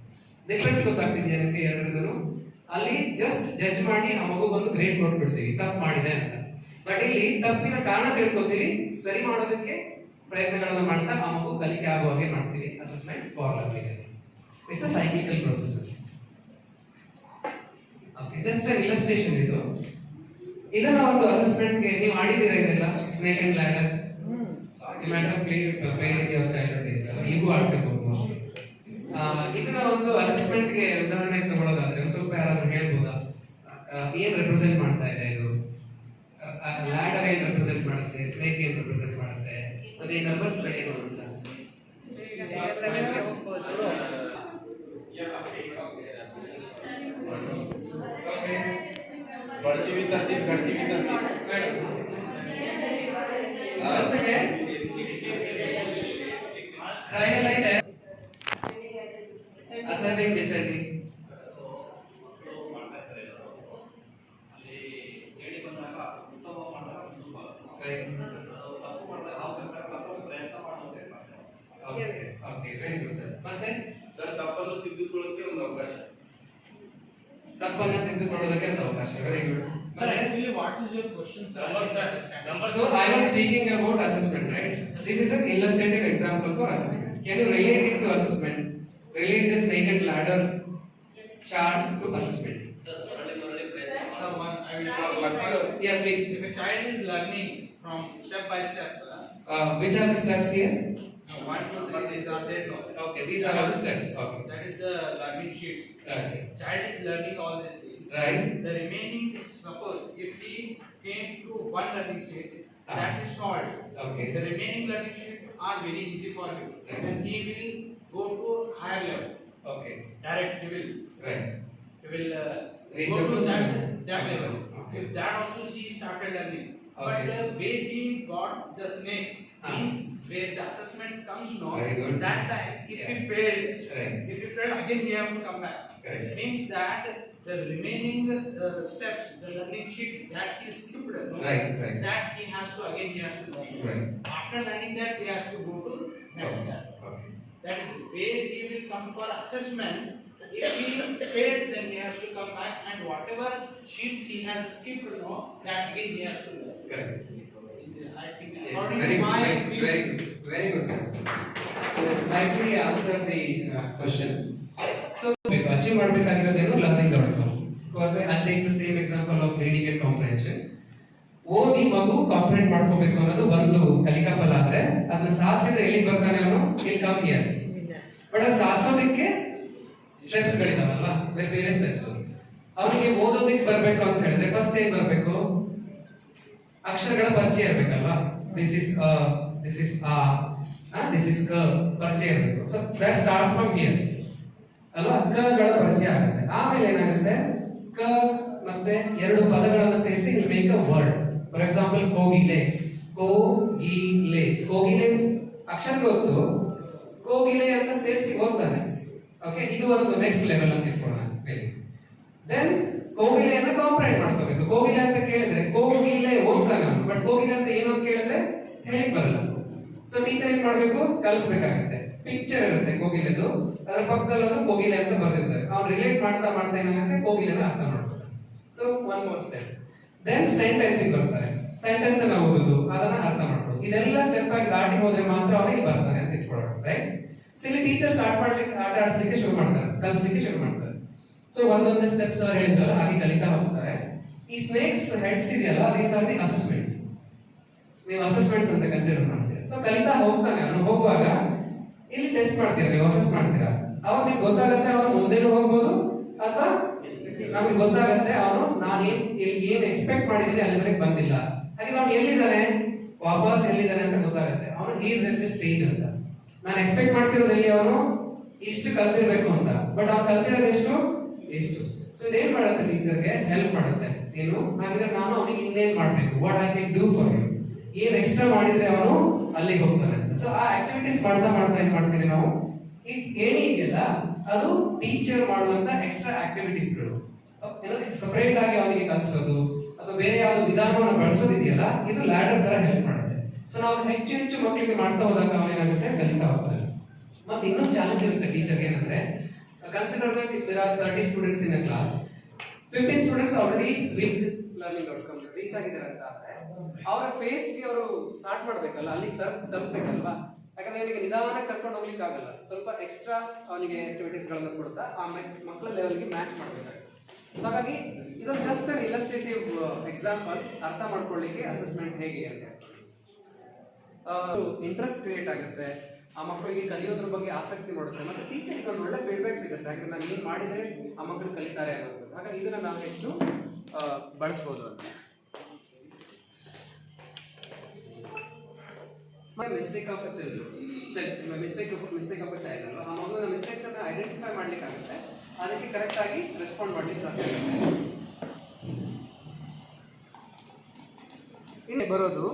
ಡಿಫರೆನ್ಸ್ ಗೊತ್ತಾಗ್ತಿದೆಯಾ ನಿಮಗೆ ಎರಡರದ್ದು? ಅಲ್ಲಿ ಜಸ್ಟ್ ಜಡ್ಜ್ ಮಾಡಿ ಆ ಮಗುಗೊಂದು ಗ್ರೇಡ್ ಕೊಟ್ಬಿಡ್ತೀವಿ ತಪ್ಪು ಮಾಡಿದೆ ಅಂತ. ಬಟ್ ಇಲ್ಲಿ ತಪ್ಪಿನ ಕಾರಣ ತಿಳ್ಕೊತೀವಿ, ಸರಿ ಮಾಡೋದಕ್ಕೆ ಪ್ರಯತ್ನಗಳನ್ನ ಮಾಡ್ತಾ ಆ ಮಗು ಕಲಿಕೆ ಆಗುವ ಹಾಗೆ ಮಾಡ್ತೀವಿ assessment for learning. It's a cyclical process. Okay, just an illustration ಇದು. ಇದನ್ನ ಒಂದು ಅಸೆಸ್ಮೆಂಟ್ ಗೆ ನೀವು ಆಡಿದ್ದೀರಾ ಇದೆಲ್ಲ, snake and ladder, played in your childhood days ಅಲ್ಲ, ಈಗೂ ಆಡ್ತಿರ್ಬೋದು ಮೋಸ್ಟ್ಲಿ. ಇದನ್ನ ಒಂದು ಅಸೆಸ್ಮೆಂಟ್ ಗೆ ಉದಾಹರಣೆ ತಗೊಳ್ಳೋದಾದ್ರೆ ಒಂದು ಸ್ವಲ್ಪ ಯಾರಾದ್ರೂ ಹೇಳ್ಬೋದಾ, ಏನ್ ರೆಪ್ರೆಸೆಂಟ್ ಮಾಡ್ತಾ ಇದೆ ಇದು? ಲ್ಯಾಡರ್ ಏನ್ ರೆಪ್ರೆಸೆಂಟ್ ಮಾಡುತ್ತೆ, ಸ್ನೇಕ್ ಏನ್ ರೆಪ್ರೆಸೆಂಟ್ ಮಾಡುತ್ತೆ, ಮತ್ತೆ ಈ ನಂಬರ್ಸ್ ಏನು ಅಂತ? बढ़ती हुई तरतीब, घटती हुई तरतीब। Once again, triangle light, ascending, descending. Okay, very good sir. ಮತ್ತೆ ಸರ್ ತಪ್ಪನ್ನು ತಿದ್ದುಕೊಳ್ಳೋಕೆ ಒಂದು ಅವಕಾಶ. ತಪ್ಪನ್ನ ತೆಗೆದುಕೊಳ್ಳೋದಕ್ಕೆ ಒಂದು ಅವಕಾಶ. Very good. Actually, what is your question, sir? So I was speaking about assessment, right? This is an illustrated example for assessment. Can you relate it to assessment? Relate this naked ladder chart to assessment. Sir, one, I will talk. Yeah, please. If a child is learning from step by step, Which are the steps here? 1, 2, 3, these are there. No? Okay, these are all the steps. Okay. That is the learning sheets. Okay. Child is learning all these things. Right. The remaining, suppose if he came to one learning sheet, that is solved. Okay. The remaining learning sheet are very easy for him, and he will go to higher level. Okay. Direct, he will Reach go up to to that that. level. Okay. If that also he started learning. Okay. But the way he got the snake Ah. means where the assessment comes now. Very good. That time, if Yeah. he failed, Right. again he have to come back. Correct. Means that the remaining steps, the learning sheet that he skipped, no? Right. That he has to learn. Right. After learning that, he has to go to next step. Okay. That is where he will come for assessment. If he failed, then he has to come back, and whatever sheets he has skipped, no, that again he has to learn. Correct. I think Yes, according very to good, my very good, very good, sir. So slightly answer the question. So achieve ಮಾಡಬೇಕಾಗಿರೋದೇನು learning outcome. Because I'll take the same example of reading and comprehension. ಓದಿ ಮಗು ಕಾಂಪ್ರಿಹೆಂಡ್ ಮಾಡ್ಕೋಬೇಕು ಅನ್ನೋದು ಒಂದು ಕಲಿಕಾ ಫಲ ಆದ್ರೆ ಅದನ್ನ ಸಾಧಿಸಿದ್ರೆ ಎಲ್ಲಿಗೆ ಬರ್ತಾನೆ ಅವನು ಇಲ್ಲಿ ಕಮ್ ಹಿಯರ್. ಬಟ್ ಅದು ಸಾಧಿಸೋದಕ್ಕೆ ಸ್ಟೆಪ್ಸ್ ಗಳಿದಾವಲ್ವಾ, ಬೇರೆ ಬೇರೆ ಸ್ಟೆಪ್ಸ್. ಅವನಿಗೆ ಓದೋದಕ್ಕೆ ಬರ್ಬೇಕು ಅಂತ ಹೇಳಿದ್ರೆ ಫಸ್ಟ್ ಏನ್ ಬರ್ಬೇಕು, ಅಕ್ಷರಗಳ ಪರಿಚಯ ಇರಬೇಕಲ್ವಾ. This is this is this is ಕ ಪರಿಚಯ ಇರಬೇಕು. So that starts from here ಅಲ್ವಾ. ಕಗಳ ಪರಿಚಯ ಆಗುತ್ತೆ. ಆಮೇಲೆ ಏನಾಗುತ್ತೆ, ಕ ಮತ್ತೆ ಎರಡು ಪದಗಳನ್ನು ಸೇರಿಸಿ will make a word. For example ಕೋಗಿಲೆ, ಕೋಗಿಲೆ, ಕೋಗಿಲೆ ಅಕ್ಷರ ಗೊತ್ತು, ಕೋಗಿಲೆ ಅಂತ ಸೇರಿಸಿ ಓದ್ತಾನೆ. ಓಕೆ, ಇದು ಒಂದು ನೆಕ್ಸ್ಟ್ ಲೆವೆಲ್ ಅಂತ ಇಟ್ಕೊಳ್ಳೋಣ. ದೆನ್ ಕೋಗಿಲೆಯನ್ನ ಕಾಂಪ್ರಿಹೆಂಡ್ ಮಾಡ್ಕೋಬೇಕು. ಕೋಗಿಲೆ ಅಂತ ಕೇಳಿದ್ರೆ ಕೋಗಿಲೆ ಓದ್ತಾನೆ ಅವನು, ಬಟ್ ಕೋಗಿಲೆ ಅಂತ ಏನು ಅಂತ ಕೇಳಿದ್ರೆ ಹೇಳಿಕ್ ಬರಲ್ಲ. ಸೊ ಟೀಚರ್ ಏನ್ ಮಾಡ್ಬೇಕು, ಕಲಿಸ್ಬೇಕಾಗತ್ತೆ. ಪಿಕ್ಚರ್ ಇರುತ್ತೆ ಕೋಗಿಲೆದು, ಅದರ ಪಕ್ಕದಲ್ಲಿ ಒಂದು ಕೋಗಿಲೆ ಅಂತ ಬರ್ದಿರ್ತಾರೆ. ಅವ್ನು ರಿಲೇಟ್ ಮಾಡ್ತಾ ಮಾಡ್ತಾ ಏನಾಗುತ್ತೆ, ಕೋಗಿಲೆನ ಅರ್ಥ ಮಾಡ್ಕೊತಾನೆ. So one more step. Then sentencing ಬರ್ತಾರೆ. ಸೆಂಟೆನ್ಸ್ ಅನ್ನ ಓದೋದು, ಅದನ್ನ ಅರ್ಥ ಮಾಡ್ಕೊಳ್ಳೋದು. ಇದೆಲ್ಲ ಸ್ಟೆಪ್ ಆಗಿ ದಾಟಿ ಹೋದ್ರೆ ಮಾತ್ರ ಅವನಿಗೆ ಬರ್ತಾನೆ ಅಂತ ಇಟ್ಕೊಳ್ಳೋಣ. ರೈಟ್. ಸೊ ಇಲ್ಲಿ ಟೀಚರ್ ಸ್ಟಾರ್ಟ್ ಮಾಡ್ಲಿಕ್ಕೆ, ಆಟ ಆಡಿಸ್ಲಿಕ್ಕೆ ಶುರು ಮಾಡ್ತಾರೆ, ಕಲಿಸ್ಲಿಕ್ಕೆ ಶುರು ಮಾಡ್ತಾರೆ. ಸೊ ಒಂದೊಂದೇ ಸ್ಟೆಪ್ಸ್ ಅವ್ರು ಹೇಳಿದ್ರಲ್ಲ ಹಾಗೆ ಕಲಿತಾ ಹೋಗ್ತಾರೆ. ಈ ಸ್ನೇಕ್ಸ್ ಹೆಡ್ಸ್ ಇದೆಯಲ್ಲ, ದೀಸ್ ಆರ್ ದಿ ಅಸೆಸ್ಮೆಂಟ್ಸ್. ನೀವು ಅಸೆಸ್ಮೆಂಟ್ಸ್ ಅಂತ ಕನ್ಸಿಡರ್ ಮಾಡ್ತೀರಾ. ಸೊ ಕಲಿತಾ ಹೋಗ್ತಾನೆ ಅವನು. ಹೋಗುವಾಗ ಇಲ್ಲಿ ಟೆಸ್ಟ್ ಮಾಡ್ತೀರಾ, ನೀವು ಅಸೆಸ್ ಮಾಡ್ತೀರಾ. ಅವಾಗ ನಿಮ್ಗೆ ಗೊತ್ತಾಗುತ್ತೆ ಅವನು ಮುಂದೆನೂ ಹೋಗ್ಬೋದು, ಅಥವಾ ನಮ್ಗೆ ಗೊತ್ತಾಗುತ್ತೆ ಅವನು ನಾನು ಏನ್ ಎಕ್ಸ್ಪೆಕ್ಟ್ ಮಾಡಿದೀನಿ ಅಲ್ಲಿವರೆಗೆ ಬಂದಿಲ್ಲ. ಹಾಗೆ ಅವನು ಎಲ್ಲಿದ್ದಾನೆ, ವಾಪಸ್ ಎಲ್ಲಿದ್ದಾನೆ ಅಂತ ಗೊತ್ತಾಗುತ್ತೆ. ಅವನು ಈಸ್ ಎಟ್ ದಿ ಸ್ಟೇಜ್ ಅಂತ. ನಾನು ಎಕ್ಸ್ಪೆಕ್ಟ್ ಮಾಡ್ತಿರೋದು ಎಲ್ಲಿ, ಅವನು ಇಷ್ಟು ಕಲ್ತಿರ್ಬೇಕು ಅಂತ, ಬಟ್ ಅವ್ನು ಕಲ್ತಿರೋದು ಎಷ್ಟು, ಇಷ್ಟು. ಸೊ ಇದೇನ್ ಮಾಡುತ್ತೆ, ಟೀಚರ್ಗೆ ಹೆಲ್ಪ್ ಮಾಡುತ್ತೆ. ಏನು ಹಾಗಿದ್ರೆ ನಾನು ಅವನಿಗೆ ಇನ್ನೇನ್ ಮಾಡ್ಬೇಕು, what I can do for you, ಏನ್ ಎಕ್ಸ್ಟ್ರಾ ಮಾಡಿದ್ರೆ ಅವನು ಅಲ್ಲಿಗೆ ಹೋಗ್ತಾನೆ. ಸೊ ಆ ಆಕ್ಟಿವಿಟೀಸ್ ಮಾಡ್ತಾ ಮಾಡ್ತಾ ಏನ್ ಮಾಡ್ತೀವಿ ನಾವು, ಈ ಏಣಿ ಇದೆಯಲ್ಲ ಅದು ಟೀಚರ್ ಮಾಡುವಂತ ಎಕ್ಸ್ಟ್ರಾ ಆಕ್ಟಿವಿಟೀಸ್ಗಳು. ಸಪರೇಟ್ ಆಗಿ ಅವನಿಗೆ ಕಲಿಸೋದು ಅಥವಾ ಬೇರೆ ಯಾವ್ದು ವಿಧಾನವನ್ನು ಬಳಸೋದಿದೆಯಲ್ಲ, ಇದು ಲ್ಯಾಡರ್ ತರ ಹೆಲ್ಪ್ ಮಾಡುತ್ತೆ. ಸೊ ನಾವು ಹೆಚ್ಚು ಹೆಚ್ಚು ಮಕ್ಕಳಿಗೆ ಮಾಡ್ತಾ ಹೋದಾಗ ಅವನೇನಾಗುತ್ತೆ, ಕಲಿತಾ ಹೋಗ್ತಾನೆ. ಮತ್ತೆ ಇನ್ನೊಂದು ಚಾಲೆಂಜ್ ಇರುತ್ತೆ ಟೀಚರ್ಗೆ ಏನಂದ್ರೆ, consider that if there are 30 students in a class, 15 students already with this learning outcome reach ಆಗಿದ್ದಾರೆ ಅಂತ ಆದ್ರೆ ಅವರ ಫೇಸ್ಗೆ ಅವರು ಸ್ಟಾರ್ಟ್ ಮಾಡ್ಬೇಕಲ್ಲ, ಅಲ್ಲಿ ತಲುಪಬೇಕಲ್ವಾ. ಯಾಕಂದ್ರೆ ಅವನಿಗೆ ನಿಧಾನಕ್ಕೆ ಕರ್ಕೊಂಡು ಹೋಗ್ಲಿಕ್ಕೆ ಆಗಲ್ಲ. ಸ್ವಲ್ಪ ಎಕ್ಸ್ಟ್ರಾ ಅವನಿಗೆ ಆಕ್ಟಿವಿಟೀಸ್ ಗಳನ್ನ ಕೊಡ್ತಾ ಆಮೇಲೆ ಮಕ್ಕಳ ಲೆವೆಲ್ಗೆ ಮ್ಯಾಚ್ ಮಾಡಬೇಕಾಗುತ್ತೆ. ಸೊ ಹಾಗಾಗಿ ಇದೊಂದು ಜಸ್ಟ್ ಅನ್ ಇಲಸ್ಟ್ರೇಟಿವ್ ಎಕ್ಸಾಂಪಲ್, ಅರ್ಥ ಮಾಡ್ಕೊಳ್ಳಿಕ್ಕೆ ಅಸೆಸ್ಮೆಂಟ್ ಹೇಗೆ ಅಂತ. ಇಂಟ್ರೆಸ್ಟ್ ಕ್ರಿಯೇಟ್ ಆಗುತ್ತೆ, ಆ ಮಕ್ಕಳಿಗೆ ಕಲಿಯೋದ್ರ ಬಗ್ಗೆ ಆಸಕ್ತಿ ಮಾಡುತ್ತೆ, ಮತ್ತೆ ಟೀಚರ್ಗೆ ಒಂದು ಒಳ್ಳೆ ಫೀಡ್ಬ್ಯಾಕ್ ಸಿಗುತ್ತೆ. ಹಾಗೆ ನಾನು ಏನು ಮಾಡಿದ್ರೆ ಆ ಮಕ್ಕಳು ಕಲಿತಾರೆ ಅನ್ನೋದು. ಹಾಗಾಗಿ ಇದನ್ನ ನಾವು ಹೆಚ್ಚು ಬಳಸ್ಬೋದು ಅಂತ. Mistake of a mistake of a child ಅಲ್ವಾ, ಆ ಮಗುವಿನ ಮಿಸ್ಟೇಕ್ಸ್ ಅನ್ನ ಐಡೆಂಟಿಫೈ ಮಾಡ್ಲಿಕ್ಕೆ ಆಗುತ್ತೆ, ಅದಕ್ಕೆ ಕರೆಕ್ಟ್ ಆಗಿ ರೆಸ್ಪಾಂಡ್ ಮಾಡ್ಲಿಕ್ಕೆ ಸಾಧ್ಯ ಆಗುತ್ತೆ. ಇನ್ನು ಬರೋದು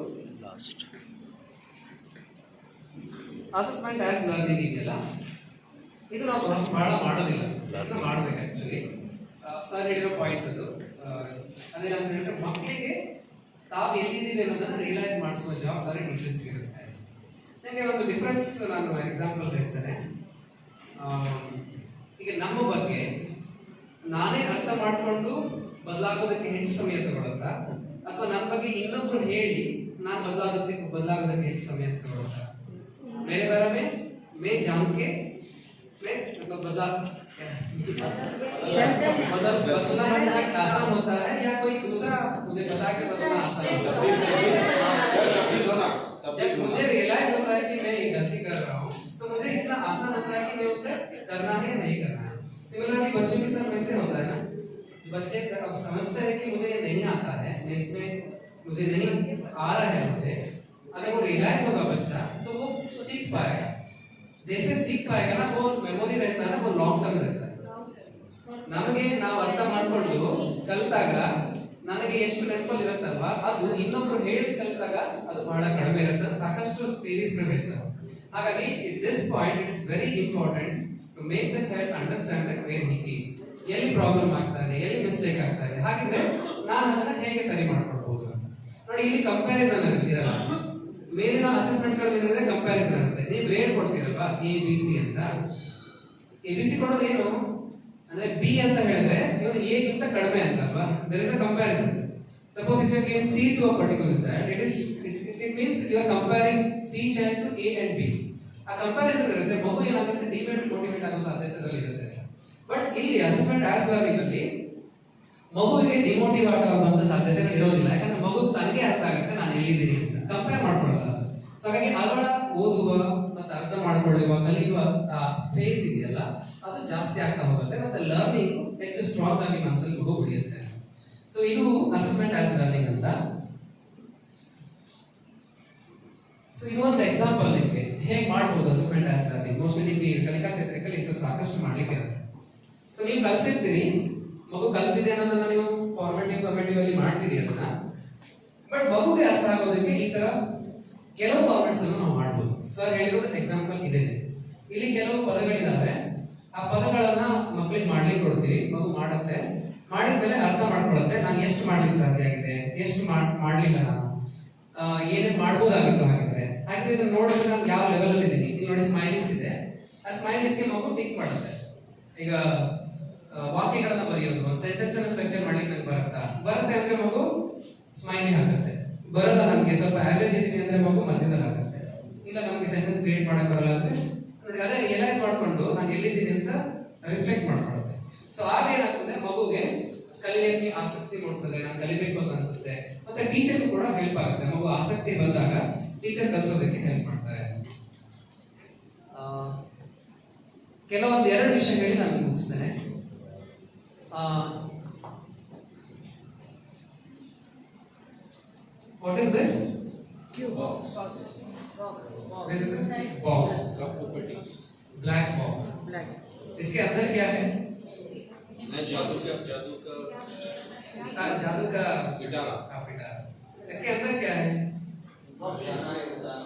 ಅಸೆಸ್ಮೆಂಟ್ ಆಸ್ ಲರ್ನಿಂಗ್ ಇದೆಯಲ್ಲ, ಇದು ನಾವು ಬಹಳ ಮಾಡೋದಿಲ್ಲ, ಮಾಡ್ಬೇಕು ಆಕ್ಚುಲಿ. ಸರ್ ಹೇಳಿರೋ ಪಾಯಿಂಟ್ ಅದು ಅದೇನಂತ ಹೇಳಿದ್ರೆ, ಮಕ್ಕಳಿಗೆ ತಾವು ಎಲ್ಲಿದ್ದೀವಿ ಅನ್ನೋದನ್ನ ರಿಯಲೈಸ್ ಮಾಡಿಸುವ ಜವಾಬ್ದಾರಿ ಟೀಚರ್ಸ್ ಇರುತ್ತೆ. ನನಗೆ ಒಂದು ಡಿಫ್ರೆನ್ಸ್ ನಾನು ಎಕ್ಸಾಂಪಲ್ ಹೇಳ್ತೇನೆ. ಈಗ ನಮ್ಮ ಬಗ್ಗೆ ನಾನೇ ಅರ್ಥ ಮಾಡಿಕೊಂಡು ಬದಲಾಗೋದಕ್ಕೆ ಹೆಚ್ಚು ಸಮಯ ತಗೊಳುತ್ತಾ, ಅಥವಾ ನನ್ನ ಬಗ್ಗೆ ಇನ್ನೊಬ್ರು ಹೇಳಿ ನಾನು ಬದಲಾಗೋದಕ್ಕೆ ಹೆಚ್ಚು ಸಮಯ ತಗೊಳುತ್ತಾ. मेरे बारे में मैं जान के मतलब बदलना आसान होता है, या कोई दूसरा मुझे बता के बदलना आसान होता है? जब मुझे रियलाइज होता है कि मैं ये गलती कर रहा हूँ, तो मुझे इतना आसान होता है कि मैं उसे करना है या नहीं करना है. सिमिलरली बच्चों के साथ वैसे होता है ना, बच्चे अब समझते हैं कि मुझे ये नहीं आता है, मैं इसमें मुझे नहीं आ रहा है मुझे, अगर वो रियलाइज होगा बच्चा तो वो सीख पाएगा, जैसे सीख पाएगा ना वो मेमोरी रहता है ना वो लॉन्ग टर्म रहता है। ನಮಗೆ ನಾವು ಅರ್ಥ ಮಾಡ್ಕೊಂಡು ಕಲಿತಾಗ ನನಗೆ ಎಷ್ಟು ನೆನಪಲ್ಲಿ ಇರುತ್ತಲ್ವಾ ಅದು ಇನ್ನೊಬ್ರು ಹೇಳಿ ಕಲಿತಾಗ ಅದು ಬಹಳ ಕಡಿಮೆ ಇರುತ್ತೆ, ಸಾಕಷ್ಟು ಥಿಯರೀಸ್ ಹೇಳ್ತಾರೆ. ಹಾಗಾಗಿ it this point it is very important to make the child understand that where he is, ಎಲ್ಲಿ ಪ್ರಾಬ್ಲಮ್ ಆಗ್ತಾ ಇದೆ, ಎಲ್ಲಿ ಮಿಸ್ಟೇಕ್ ಆಗ್ತಾ ಇದೆ, ಹಾಗಿದ್ರೆ ನಾನು ಅದನ್ನ ಹೇಗೆ ಸರಿ ಮಾಡ್ಕೊಳ್ಬಹುದು ಅಂತ. ನೋಡಿ ಇಲ್ಲಿ ಕಂಪ್ಯಾರಿಸನ್ ಇರಲ್ಲ, ಮೇಲಿನ ಅಸೆಸ್ಮೆಂಟ್ ಗಳಲ್ಲಿ ಕಂಪ್ಯಾರಿಸನ್ ಇರುತ್ತೆ. ನೀವು ಗ್ರೇಡ್ ಕೊಡ್ತೀರಲ್ವಾ ಎ ಬಿ ಸಿ ಅಂತ, ಎ ಬಿ ಸಿ ಕೊಡೋದು ಏನು ಅಂದ್ರೆ ಬಿ ಅಂತ ಹೇಳಿದ್ರೆ ಇವನು ಎ ಗಿಂತ ಕಡಿಮೆ ಅಂತ ಅಲ್ವಾ, there is a comparison. Suppose if you give C to a particular child it means you are comparing C child to A and B. ಆ ಕಂಪ್ಯಾರಿಸನ್ ಇರುತ್ತೆ, ಮಗು ಏನಾಗುತ್ತೆ ಡಿಮೋಟಿವೇಟ್ ಆಗೋ ಸಾಧ್ಯತೆಗಳು ಇರುತ್ತೆ. ಬಟ್ ಇಲ್ಲಿ ಅಸೆಸ್ಮೆಂಟ್ ಆಸ್ ಲರ್ನಿಂಗ್ ಅಲ್ಲಿ ಮಗುವಿಗೆ ಡಿಮೋಟಿವೇಟ್ ಆಗುವಂತ ಸಾಧ್ಯತೆಗಳು ಇರೋದಿಲ್ಲ, ಯಾಕಂದ್ರೆ ಮಗು ತನಗೆ ಅರ್ಥ ಆಗುತ್ತೆ ನಾನು ಎಲ್ಲಿದ್ದೀನಿ ಅಂತ, ಕಂಪೇರ್ ಮಾಡ್ಕೊಳ್ಳೋದು. ಸೊ ಹಾಗಾಗಿ ಅವಳ ಓದುವ ಮತ್ತೆ ಅರ್ಥ ಮಾಡ್ಕೊಳ್ಳುವ ಕಲಿಯುವ ಫೇಸ್ ಇದೆಯಲ್ಲ ಅದು ಜಾಸ್ತಿ ಆಗ್ತಾ ಹೋಗುತ್ತೆ, ಮತ್ತೆ ಲರ್ನಿಂಗ್ ಹೆಚ್ಚು ಸ್ಟ್ರಾಂಗ್ ಆಗಿ ಮನಸ್ಸಲ್ಲಿ ಮಗು ಉಳಿಯುತ್ತೆ. ಸೊ ಇದು ಅಸೆಸ್ಮೆಂಟ್ ಆಸ್ ಲರ್ನಿಂಗ್ ಅಂತ. ಸೊ ಇದು ಒಂದು ಎಕ್ಸಾಂಪಲ್ ನಿಮಗೆ ಹೇಗೆ ಮಾಡ್ಬೋದು ಅಸೆಸ್ಮೆಂಟ್ ಆಸ್ ಲರ್ನಿಂಗ್. ಮೋಸ್ಟ್ಲಿ ನಿಮಗೆ ಕಲಿಕಾ ಕ್ಷೇತ್ರದಲ್ಲಿ ಇಂಥದ್ದು ಸಾಕಷ್ಟು ಮಾಡ್ಲಿಕ್ಕೆ ಇರುತ್ತೆ. ಸೊ ನೀವು ಕಲಿಸಿರ್ತೀರಿ, ಮಗು ಕಲ್ತಿದೆ ಅನ್ನೋದನ್ನ ನೀವು ಫಾರ್ಮೇಟಿವ್ ಸಮೇಟಿವ್ ಅಲ್ಲಿ ಮಾಡ್ತೀರಿ ಅದನ್ನ, ಬಟ್ ಮಗುಗೆ ಅರ್ಥ ಆಗೋದಕ್ಕೆ ಈ ತರ ಕೆಲವು ಫಾರ್ಮೆಟ್ಸ್ ಅನ್ನು ನಾವು ಮಾಡ್ಬೋದು. ಸರ್ ಹೇಳಿರೋದು ಎಕ್ಸಾಂಪಲ್ ಇದೆ. ಇಲ್ಲಿ ಕೆಲವು ಪದಗಳಿದಾವೆ, ಆ ಪದಗಳನ್ನ ಮಕ್ಕಳಿಗೆ ಮಾಡ್ಲಿಕ್ಕೆ ಕೊಡ್ತೀವಿ, ಮಗು ಮಾಡುತ್ತೆ, ಮಾಡಿದ್ಮೇಲೆ ಅರ್ಥ ಮಾಡ್ಕೊಳುತ್ತೆ ನಾನು ಎಷ್ಟು ಮಾಡ್ಲಿಕ್ಕೆ ಸಾಧ್ಯ ಆಗಿದೆ, ಎಷ್ಟು ಮಾಡ್ಲಿಲ್ಲ, ನಾನು ಏನೇನ್ ಮಾಡ್ಬೋದಾಗಿತ್ತು. ಹಾಗಿದ್ರೆ ಇದನ್ನ ನೋಡಿದ್ರೆ ನಾನು ಯಾವ ಲೆವೆಲ್ ಅಲ್ಲಿ ಇದ್ದೀನಿ. ಇಲ್ಲಿ ನೋಡಿ ಸ್ಮೈಲಿಸ್ ಇದೆ, ಆ ಸ್ಮೈಲಿಸ್ಗೆ ಮಗು ಟಿಕ್ ಮಾಡುತ್ತೆ. ಈಗ ವಾಕ್ಯಗಳನ್ನ ಬರೆಯೋದು, ಒಂದು ಸೆಂಟೆನ್ಸ್ ಅನ್ನ ಸ್ಟ್ರಕ್ಚರ್ ಮಾಡ್ಲಿಕ್ಕೆ ನಂಗೆ ಬರುತ್ತೆ ಅಂದ್ರೆ ಮಗು ಸ್ಮೈಲಿ ಹಾಕುತ್ತೆ. ಬರಲ್ಲ ನಮ್ಗೆ ಸ್ವಲ್ಪ ಆವರೇಜ್ ಇದೀನಿ ಅಂದ್ರೆ ಮಗು ಮಧ್ಯದಲ್ಲಿ ಹಾಕುತ್ತೆ. ಇಲ್ಲ ನಮ್ಗೆ ಸೆಂಟೆನ್ಸ್ ಕ್ರಿಯೇಟ್ ಮಾಡಕ್ ಬರಲ್ಲ ಅಂದ್ರೆ ನೋಡಿ ಅದೇ ರಿಯಲೈಸ್ ಮಾಡ್ಕೊಂಡು ನಾನು ಎಲ್ಲಿದ್ದೀನಿ ಅಂತ ರಿಫ್ಲೆಕ್ಟ್ ಮಾಡ್ಕೊಳ್ಳುತ್ತೆ. ಸೊ ಆಗ ಏನಾಗ್ತದೆ ಮಗುಗೆ ಕಲಿಯಕ್ಕೆ ಆಸಕ್ತಿ ಮೂಡ್ತದೆ, ನಾನು ಕಲಿಬೇಕು ಅಂತ ಅನ್ಸುತ್ತೆ. ಮತ್ತೆ ಟೀಚರ್ ಕೂಡ ಹೆಲ್ಪ್ ಆಗುತ್ತೆ, ಮಗು ಆಸಕ್ತಿ ಬಂದಾಗ ಟೀಚರ್ ಕಲಿಸೋದಕ್ಕೆ ಹೆಲ್ಪ್ ಮಾಡ್ತಾರೆ. ಕೆಲವೊಂದು ಎರಡು ವಿಷಯ ಹೇಳಿ ನಾನು ಮುಗಿಸ್ತೇನೆ. What is this? Box. This is box. Black box. इसके अंदर क्या है? जादू का जादू का पिटारा। पिटारा। इसके अंदर क्या है?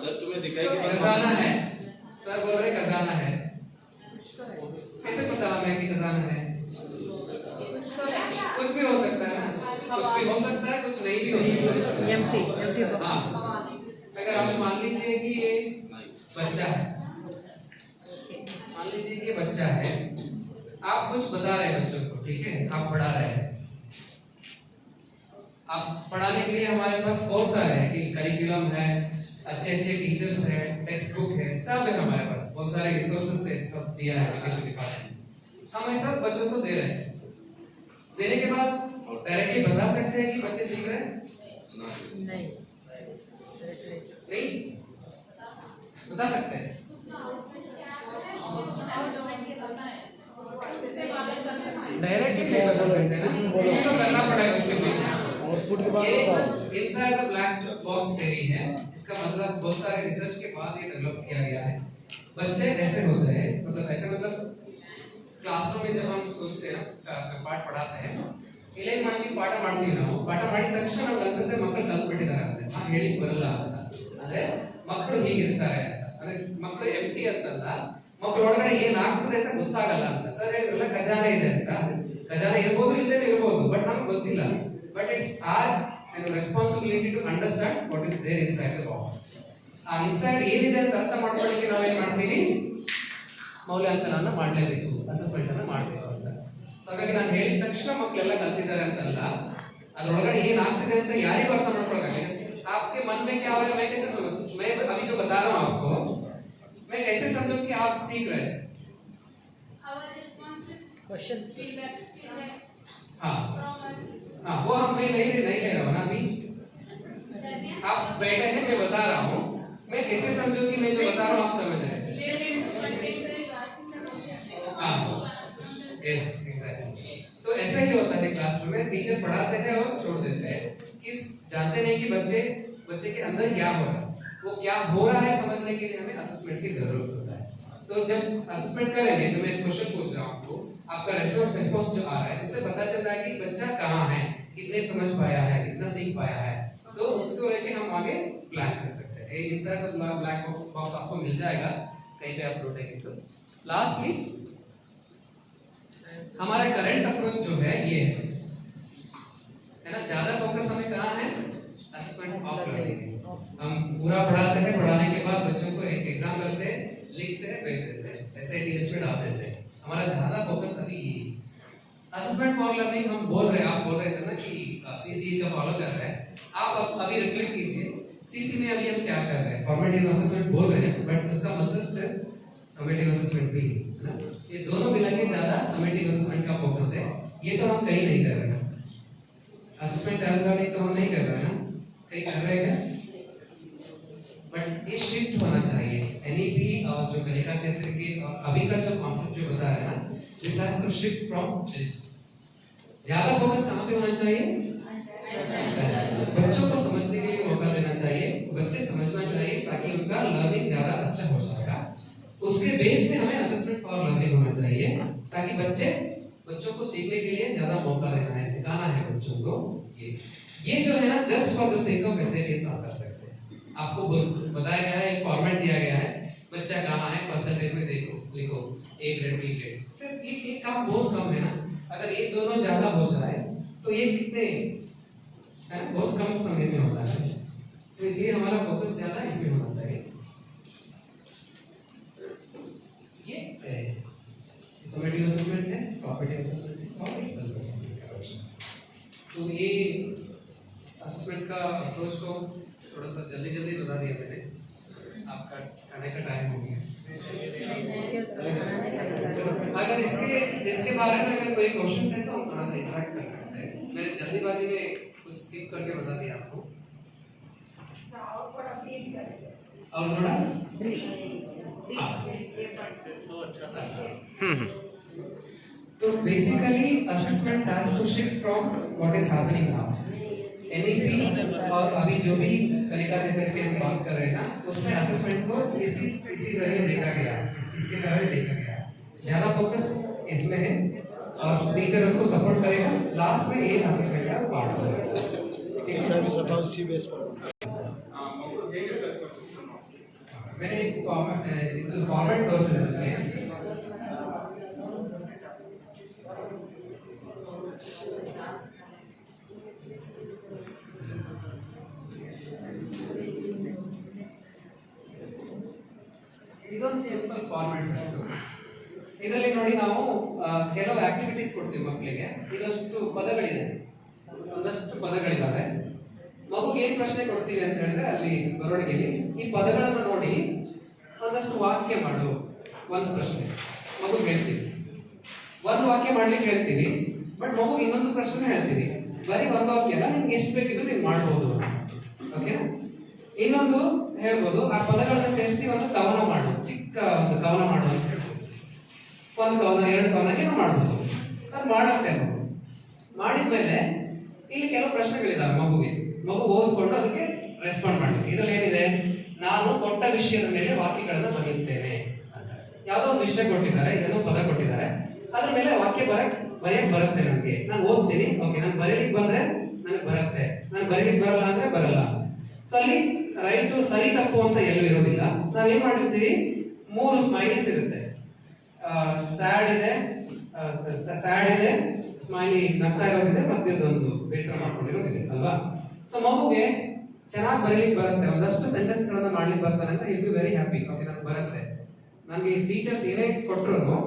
सर तुम्हें दिखाई कि खजाना है। सर बोल रहे खजाना है। कैसे पता हमें कि खजाना है? कुछ भी हो सकता है ना, कुछ भी हो सकता है, कुछ नहीं भी हो सकता है। एम्प्टी हाँ, अगर आप मान लीजिए कि ये बच्चा है, मान लीजिए कि ये बच्चा है, आप कुछ बता रहे हैं बच्चों को, ठीक है, आप पढ़ा रहे हैं। आप पढ़ाने के लिए हमारे पास बहुत सारे हैं कि करिकुलम है, अच्छे अच्छे टीचर्स हैं, टेक्स्ट बुक है, सब है हमारे पास, बहुत सारे रिसोर्सेस से सब दिया है एजुकेशन डिपार्टमेंट। हम ये सब बच्चों को दे रहे हैं। देने के बाद डायरेक्टली बता सकते हैं कि बच्चे सीख रहे हैं? नहीं नहीं बता सकते हैं? डायरेक्टली नहीं बता सकते ना, कुछ तो करना पड़ेगा उसके पीछे। ये inside the black box theory है, इसका मतलब बहुत सारे रिसर्च के बाद ये डेवलप किया गया है। बच्चे ऐसे होते हैं, मतलब ऐसे मतलब क्लासरूम में जब हम सोचते हैं पाठ पढ़ाते हैं, ಇಲ್ಲಿ ಪಾಠ ಮಾಡ್ತೀವಿ ನಾವು, ಪಾಠ ಮಾಡಿದ ತಕ್ಷಣ ನಮ್ಗೆ ಅನ್ಸುತ್ತೆ ಮಕ್ಕಳು ಕಲ್ತ್ಬಿಟ್ಟಿದ್ದಾರೆ ಅಂತ, ನಾವು ಹೇಳಿಕ್ ಬರಲ್ಲ ಅಂತ. ಅಂದ್ರೆ ಮಕ್ಕಳು ಹೀಗಿರ್ತಾರೆ ಅಂತ, ಅಂದ್ರೆ ಮಕ್ಕಳು ಎಂಟಿ ಅಂತಲ್ಲ, ಮಕ್ಕಳ ಒಳಗಡೆ ಏನ್ ಆಗ್ತದೆ ಅಂತ ಗೊತ್ತಾಗಲ್ಲ ಅಂತ. ಸರ್ ಹೇಳಿದ್ರಲ್ಲ ಖಜಾನೆ ಇದೆ ಅಂತ, ಖಜಾನೆ ಇರ್ಬೋದು ಇಲ್ಲದೇ ಇರ್ಬೋದು, ಬಟ್ ನಮ್ಗೆ ಗೊತ್ತಿಲ್ಲ. But it's our responsibility to understand what is there inside the box. ಆ ಇನ್ಸೈಡ್ ಏನಿದೆ ಅಂತ ಅರ್ಥ ಮಾಡ್ಕೊಳ್ಳಿಕ್ಕೆ ನಾವೇನ್ ಮಾಡ್ತೀವಿ, ಮೌಲ್ಯಾಂಕನ ಮಾಡಲೇಬೇಕು, ಅಸೆಸ್ಮೆಂಟ್ ಅನ್ನ ಮಾಡಬೇಕು ಅಂತ. ಸೊ ಹಾಗಾಗಿ ನಾನು ಹೇಳಿದ ತಕ್ಷಣ ಮಕ್ಕಳೆಲ್ಲ ಕಲ್ತಿದ್ದಾರೆ ಅಂತಲ್ಲ, ಅದ್ರೊಳಗಡೆ ಏನ್ ಆಗ್ತಿದೆ ಅಂತ ಯಾರಿಗೂ ಅರ್ಥ ಮಾಡ್ಕೊಳ್ಳೋಕ್ಕಾಗಲ್ಲ. आपके मन में क्या हो रहा है, मैं कैसे समझ, मैं अभी जो बता रहा हूँ आपको, मैं कैसे समझूं कि आप सीख रहे हैं? Our responses, क्वेश्चन feedback, हाँ from us. हाँ, वो हम मैं नहीं ले रहा हूँ ना अभी, आप बैठे हैं, मैं बता रहा हूँ, मैं कैसे समझूं कि मैं जो बता रहा हूँ आप समझ रहे हैं? Related to content, you asking the question. हाँ, यस एग्जैक्टली। तो ऐसा ही होता है क्लासरूम में, टीचर पढ़ाते हैं और छोड़ देते हैं, जानते नहीं कि बच्चे के अंदर क्या हो रहा है। वो क्या हो रहा है समझने के लिए हमें असेसमेंट की जरूरत होता है। तो जब असेसमेंट करेंगे तो मैं एक क्वेश्चन पूछ रहा हूँ आपको, आपका रिस्पॉन्स जो आ रहा है उससे पता चलता है कि बच्चा कहाँ है, कितने समझ पाया है, कितना सीख पाया है, तो उसको लेके हम आगे प्लान कर सकते हैं। ये इंसर्ट द ब्लैक बॉक्स आपको मिल जाएगा कहीं पे अपलोड है तो। लास्टली हमारा करंट अप्रोच जो है ये है ना, ज्यादा फोकस हमें कहाँ है, असेसमेंट ऑफ लर्निंग। हम पूरा पढ़ाते हैं, पढ़ाने के बाद बच्चों को एक एग्जाम करते हैं, लिखते हैं, भेज देते हैं, एसएटी लिस्ट में डाल देते हैं। हमारा ज्यादा फोकस अभी असेसमेंट फॉर लर्निंग हम बोल रहे हैं, आप बोल रहे थे ना कि सीसी का फॉलो कर रहे हैं। आप अभी रिफ्लेक्ट कीजिए, सीसी में अभी हम क्या कर रहे हैं, फॉर्मेटिव असेसमेंट बोल रहे हैं, बट उसका मतलब सिर्फ समेटिव असेसमेंट भी है ना, ये दोनों मिला के ज्यादा समेटिव असेसमेंट का फोकस है। ये तो हम कहीं नहीं कर रहे हैं, असेसमेंट एज लर्निंग तो हम नहीं कर रहे हैं ना, कहीं कर रहे हैं, बट ये शिफ्ट होना चाहिए। एनईपी और जो कलिका क्षेत्र के और अभी का जो कॉन्सेप्ट जो बता रहे हैं ना, this has to shift from this. ज्यादा फोकस कहां पे होना चाहिए, बच्चों को समझने के लिए मौका देना चाहिए, बच्चे समझना चाहिए ताकि उनका लर्निंग ज्यादा अच्छा हो जाएगा। उसके बेस में हमें असेसमेंट फॉर लर्निंग होना चाहिए ताकि बच्चों को सीखने के लिए ज्यादा मौका देना है, सिखाना है बच्चों को। ये जो है ना, just for the sake of SATs आप कर सकते हैं। आपको बताया गया है, एक फॉर्मेट दिया गया है, बच्चा कहाँ है परसेंटेज में देखो, लिखो ए ग्रेड बी ग्रेड। सिर्फ ये काम बहुत कम है ना, अगर ये दोनों ज्यादा हो जाए तो ये कितने है, बहुत कम समय में होता है। तो इसलिए हमारा फोकस ज्यादा इसमें होना चाहिए। ये समेटिव असेसमेंट है, कॉपरेटिव असेसमेंट है और एक सेल्फ असेसमेंट का ऑप्शन। तो ये असेसमेंट का अप्रोच को थोड़ा सा जल्दी बता दिया मैंने, आपका खाने का टाइम हो गया। अगर इसके बारे में अगर कोई क्वेश्चंस है तो हम थोड़ा सा इंटरेक्ट कर सकते हैं। मैंने जल्दीबाजी में कुछ स्किप करके बता दिया आपको, और थोड़ा तो basically assessment has to shift from what is happening now. NEP और अभी जो भी कलिका क्षेत्र की हम बात कर रहे हैं ना, उसमें असेसमेंट को इसी जरिए देखा गया, इसके तरह देखा गया। ज्यादा फोकस इसमें है और टीचर उसको सपोर्ट करेगा, लास्ट में ये असेसमेंट का पार्ट होगा। ठीक है, इसी बेस पर मैंने फॉर्मेट तोರಿಸಿದೆ। ಇದೊಂದು ಸಿಂಪಲ್ ಫಾರ್ಮ್ಯಾಟ್ಸ್ ಆಯ್ತು। ಇದರಲ್ಲಿ ನೋಡಿ ನಾವು ಕೆಲವು ಆಕ್ಟಿವಿಟೀಸ್ ಕೊಡ್ತೀವಿ ಮಕ್ಕಳಿಗೆ, ಇದಷ್ಟು ಪದಗಳಿದೆ, ಒಂದಷ್ಟು ಪದಗಳಿದಾವೆ। ಮಗುಗೆ ಏನು ಪ್ರಶ್ನೆ ಕೊಡ್ತೀವಿ ಅಂತ ಹೇಳಿದ್ರೆ ಅಲ್ಲಿ ಬರವಣಿಗೆಯಲ್ಲಿ ಈ ಪದಗಳನ್ನು ನೋಡಿ ಒಂದಷ್ಟು ವಾಕ್ಯ ಮಾಡು, ಒಂದು ಪ್ರಶ್ನೆ ಮಗು ಹೇಳ್ತೀವಿ, ಒಂದು ವಾಕ್ಯ ಮಾಡ್ಲಿಕ್ಕೆ ಹೇಳ್ತೀವಿ, ಬಟ್ ಮಗು ಇನ್ನೊಂದು ಪ್ರಶ್ನೆ ಹೇಳ್ತೀವಿ, ಬರೀ ಒಂದು ವಾಕ್ಯ ಅಲ್ಲ, ನಿಮ್ಗೆ ಎಷ್ಟು ಬೇಕಿದ್ರು ನೀವು ಮಾಡ್ಬೋದು, ಓಕೆನಾ? ಇನ್ನೊಂದು ಹೇಳ್ಬೋದು, ಆ ಪದಗಳನ್ನು ಸೇರಿಸಿ ಒಂದು ಕವನ ಮಾಡು, ಚಿಕ್ಕ ಒಂದು ಕವನ ಮಾಡು ಅಂತ ಹೇಳ್ಬೋದು, ಒಂದು ಕವನ ಎರಡು ಕವನ ಏನೋ ಮಾಡ್ಬೋದು, ಅದು ಮಾಡುತ್ತೆ ಮಗು। ಮಾಡಿದ್ಮೇಲೆ ಇಲ್ಲಿ ಕೆಲವು ಪ್ರಶ್ನೆಗಳಿದಾವೆ ಮಗುಗೆ, ಮಗು ಓದ್ಕೊಂಡು ಅದಕ್ಕೆ ರೆಸ್ಪಾಂಡ್ ಮಾಡಲಿಕ್ಕೆ। ಇದರಲ್ಲಿ ಏನಿದೆ, ನಾನು ಕೊಟ್ಟ ವಿಷಯದ ಮೇಲೆ ವಾಕ್ಯಗಳನ್ನು ಬರೆಯುತ್ತೇನೆ ಅಂತ, ಯಾವುದೋ ಒಂದು ವಿಷಯ ಕೊಟ್ಟಿದ್ದಾರೆ, ಏನೋ ಪದ ಕೊಟ್ಟಿದ್ದಾರೆ, ಅದ್ರ ಮೇಲೆ ವಾಕ್ಯ ಬರೆಯಕ್ ಬರುತ್ತೆ ನನಗೆ, ನಾನು ಓದ್ತೀನಿ, ಓಕೆ, ನಾನು ಬರೀಲಿಕ್ಕೆ ಬಂದ್ರೆ ನನಗೆ ಬರುತ್ತೆ, ನಾನು ಬರೀಲಿಕ್ಕೆ ಬರಲ್ಲ ಅಂದ್ರೆ ಬರಲ್ಲ। ಸೊ ಅಲ್ಲಿ ರೈಟ್ ಸರಿ ತಪ್ಪು ಅಂತ ಎಲ್ಲೂ ಇರೋದಿಲ್ಲ। ನಾವೇನ್ ಮಾಡಿರ್ತೀವಿ, 3 ಸ್ಮೈಲೀಸ್ ಇರುತ್ತೆ, ಸ್ಯಾಡ್ ಇದೆ, ಸ್ಮೈಲಿ ನಗ್ತಾ ಇರೋದಿದೆ, ಮಧ್ಯದೊಂದು ಬೇಸರ ಮಾಡ್ಕೊಂಡಿರೋದಿದೆ ಅಲ್ವಾ? ಸೊ ಮಗುಗೆ ಚೆನ್ನಾಗಿ ಬರೀಲಿಕ್ಕೆ ಬರುತ್ತೆ, ಒಂದಷ್ಟು ಸೆಂಟೆನ್ಸ್ ಗಳನ್ನ ಮಾಡ್ಲಿಕ್ಕೆ ಬರ್ತಾನೆ ಅಂತ ಇಲ್ ಬಿ ವೆರಿ ಹ್ಯಾಪಿ, ಓಕೆ ನನಗೆ ಬರುತ್ತೆ, ನನಗೆ ಟೀಚರ್ಸ್ ಏನೇ ಕೊಟ್ಟರು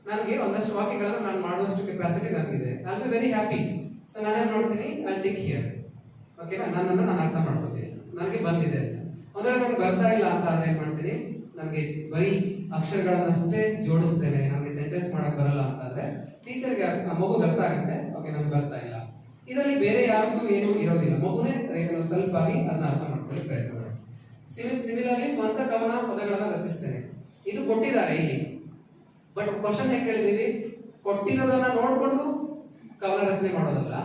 ನನಗೆ ಒಂದಷ್ಟು ವಾಕ್ಯಗಳನ್ನ ನಾನು ಮಾಡುವಷ್ಟು ಕೆಪಾಸಿಟಿ ನನಗಿದೆ, I be very happy. So ನಾನೇನ್ ನೋಡ್ತೀನಿ, ಐ ಟಿಕ್ ಹಿಯರ್, ಓಕೆನಾ, ನನ್ನನ್ನು ನಾನು ಅರ್ಥ ಮಾಡ್ಕೊತೀನಿ, ನನಗೆ ಬಂದಿದೆ ಅಂತ। ಅಂದ್ರೆ ನನಗೆ ಬರ್ತಾ ಇಲ್ಲ ಅಂತ ಆದ್ರೆ ಏನ್ ಮಾಡ್ತೀನಿ, ನನಗೆ ಬರೀ ಅಕ್ಷರಗಳನ್ನಷ್ಟೇ ಜೋಡಿಸ್ತೇನೆ, ನನಗೆ ಸೆಂಟೆನ್ಸ್ ಮಾಡಕ್ ಬರಲ್ಲ ಅಂತಂದ್ರೆ ಟೀಚರ್ಗೆ ಮಗುಗೆ ಅರ್ಥ ಆಗುತ್ತೆ, ಓಕೆ ನನಗೆ ಬರ್ತಾ ಇಲ್ಲ। ಇದರಲ್ಲಿ ಬೇರೆ ಯಾರ್ದು ಏನು ಇರೋದಿಲ್ಲ, ಮಗುನೇ ಸ್ವಲ್ಪ ಆಗಿ ಅದನ್ನ ಅರ್ಥ ಮಾಡ್ಕೊಳ್ಳಿ ಪ್ರಯತ್ನ ಮಾಡಿ। ಸಿಮಿಲರ್ಲಿ ಸ್ವಂತ ಕವನ ಪದಗಳನ್ನ ರಚಿಸ್ತೇನೆ, ಇದು ಕೊಟ್ಟಿದ್ದಾರೆ ಇಲ್ಲಿ, ಬಟ್ ಕ್ವಶನ್ ಹೇಗೆ ಕೇಳಿದೀವಿ, ಕೊಟ್ಟಿರೋದನ್ನ ನೋಡ್ಕೊಂಡು ಕವನ ರಚನೆ ಮಾಡೋದಲ್ಲ,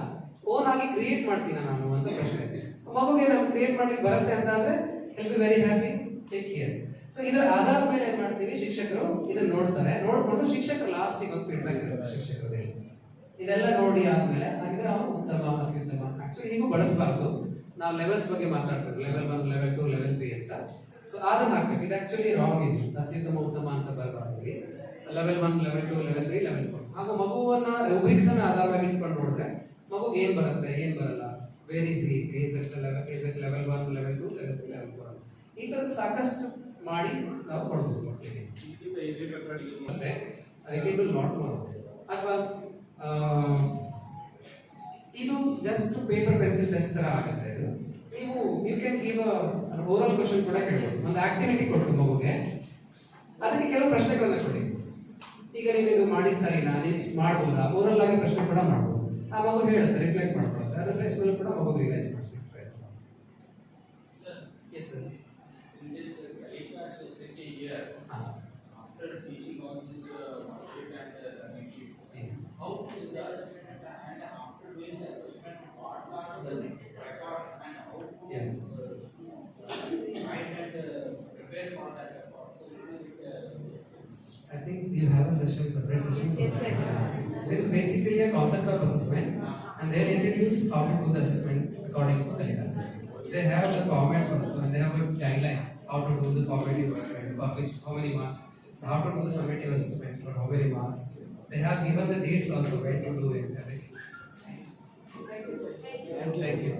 ಓನ್ ಆಗಿ ಕ್ರಿಯೇಟ್ ಮಾಡ್ತೀನಿ ನಾನು ಅಂತ ಪ್ರಶ್ನೆ ಇದೆ। ಮಗುಗೆ ನಾವು ಕ್ರಿಯೇಟ್ ಮಾಡ್ಲಿಕ್ಕೆ ಬರುತ್ತೆ ಅಂತ ಅಂದ್ರೆ He'll be very happy. Take care. So ಇದರ ಆಧಾರದ ಮೇಲೆ ಏನ್ ಮಾಡ್ತೀವಿ, ಶಿಕ್ಷಕರು ಇದನ್ನ ನೋಡ್ತಾರೆ. ನೋಡ್ಕೊಂಡು ಶಿಕ್ಷಕರು ಲಾಸ್ಟಿಗೆ ಒಂದು ಫೀಡ್ಬ್ಯಾಕ್ ಇರುತ್ತೆ ಶಿಕ್ಷಕರದೇ. ಇದೆಲ್ಲ ನೋಡಿ ಆದ್ಮೇಲೆ ಹಾಗಿದ್ರೆ ಅವನು ಉತ್ತಮ, ಅತ್ಯುತ್ತಮ. ಆಕ್ಚುಲಿ ಹೀಗೂ ಬಳಸಬಾರ್ದು. ನಾವು ಲೆವೆಲ್ಸ್ ಬಗ್ಗೆ ಮಾತಾಡ್ತೀವಿ, ಲೆವೆಲ್ 1, ಲೆವೆಲ್ 2, ಲೆವೆಲ್ 3 ಅಂತ. ಸೊ ಅದನ್ನ ಹಾಕ್ಬೇಕು. ಇದು ಆಕ್ಚುಲಿ ರಾಂಗ್. ಇದು ಅತ್ಯುತ್ತಮ, ಉತ್ತಮ ಅಂತ ಬರಬಾರ್ದು. Level 1, level 2, level 3, level 4. ಹಾಗೂ ಮಗುವನ್ನ ರೂಬ್ರಿಕ್ಸ್ ಅನ್ನ ಆಧಾರವಾಗಿ ಇಟ್ಕೊಂಡು ನೋಡಿದ್ರೆ ಮಗುಗೆ ಏನ್ ಬರುತ್ತೆ, ಏನ್ ಬರಲ್ಲ, where is he, is at level 1, level 2, level 3, level 4. ಈ ತರದ್ದು ಸಾಕಷ್ಟು ಮಾಡಿ ನಾವು ಕೊಡ್ಬೋದು ಮಕ್ಕಳಿಗೆ. ಅಷ್ಟೇ, ಅದಕ್ಕೆ ಟು ಲಾಟ್ ಮಾಡೋದು. ಅಥವಾ ಇದು ಜಸ್ಟ್ ಪೇಪರ್ ಪೆನ್ಸಿಲ್ ಟೆಸ್ಟ್ ತರ ಆಗುತ್ತೆ. ಇದು ನೀವು you can give oral question ಕೂಡ ಕೇಳ್ಬೋದು. ಒಂದು ಆಕ್ಟಿವಿಟಿ ಕೊಟ್ಟು ಮಗುಗೆ ಅದಕ್ಕೆ ಕೆಲವು ಪ್ರಶ್ನೆಗಳನ್ನ ಕೊಡಿ. ಈಗ ನೀನು ಇದು ಮಾಡಿದ ಸರಿನಾ, ನೀನು ಇಷ್ಟು ಮಾಡ್ಬೋದಾ, ಓರಲ್ ಆಗಿ ಪ್ರಶ್ನೆ ಕೂಡ ಮಾಡ್ಬೋದು. ಆ ಮಗು ಹೇಳುತ್ತೆ, ರಿಫ್ಲೆಕ್ಟ್ ಮಾಡ್ಕೊಳುತ್ತೆ. ಅದರ ಪ್ಲೇಸ್ ಮೇಲೆ ಕೂಡ ಮಗು ರಿಯಲೈಸ್ ಮಾಡಿಸ್ಲಿಕ್ಕೆ ಪ್ರಯತ್ನ ಮಾಡಿ. Yes sir. In this Kalika year, after teaching all this market and running sheets, Yes. how to do the assessment and after doing the assessment, what are the records and how to Yeah. write and prepare for that record. So I think you have a session, separate session. Yes, sir. This is basically a concept of assessment, and they'll introduce how to do the assessment according to Kalika. They have the formats also, and they have a guideline how to do the formative assessment, for which how many marks, how to do the summative assessment, for how many marks. They have given the dates also when to do it. Everything. Thank you.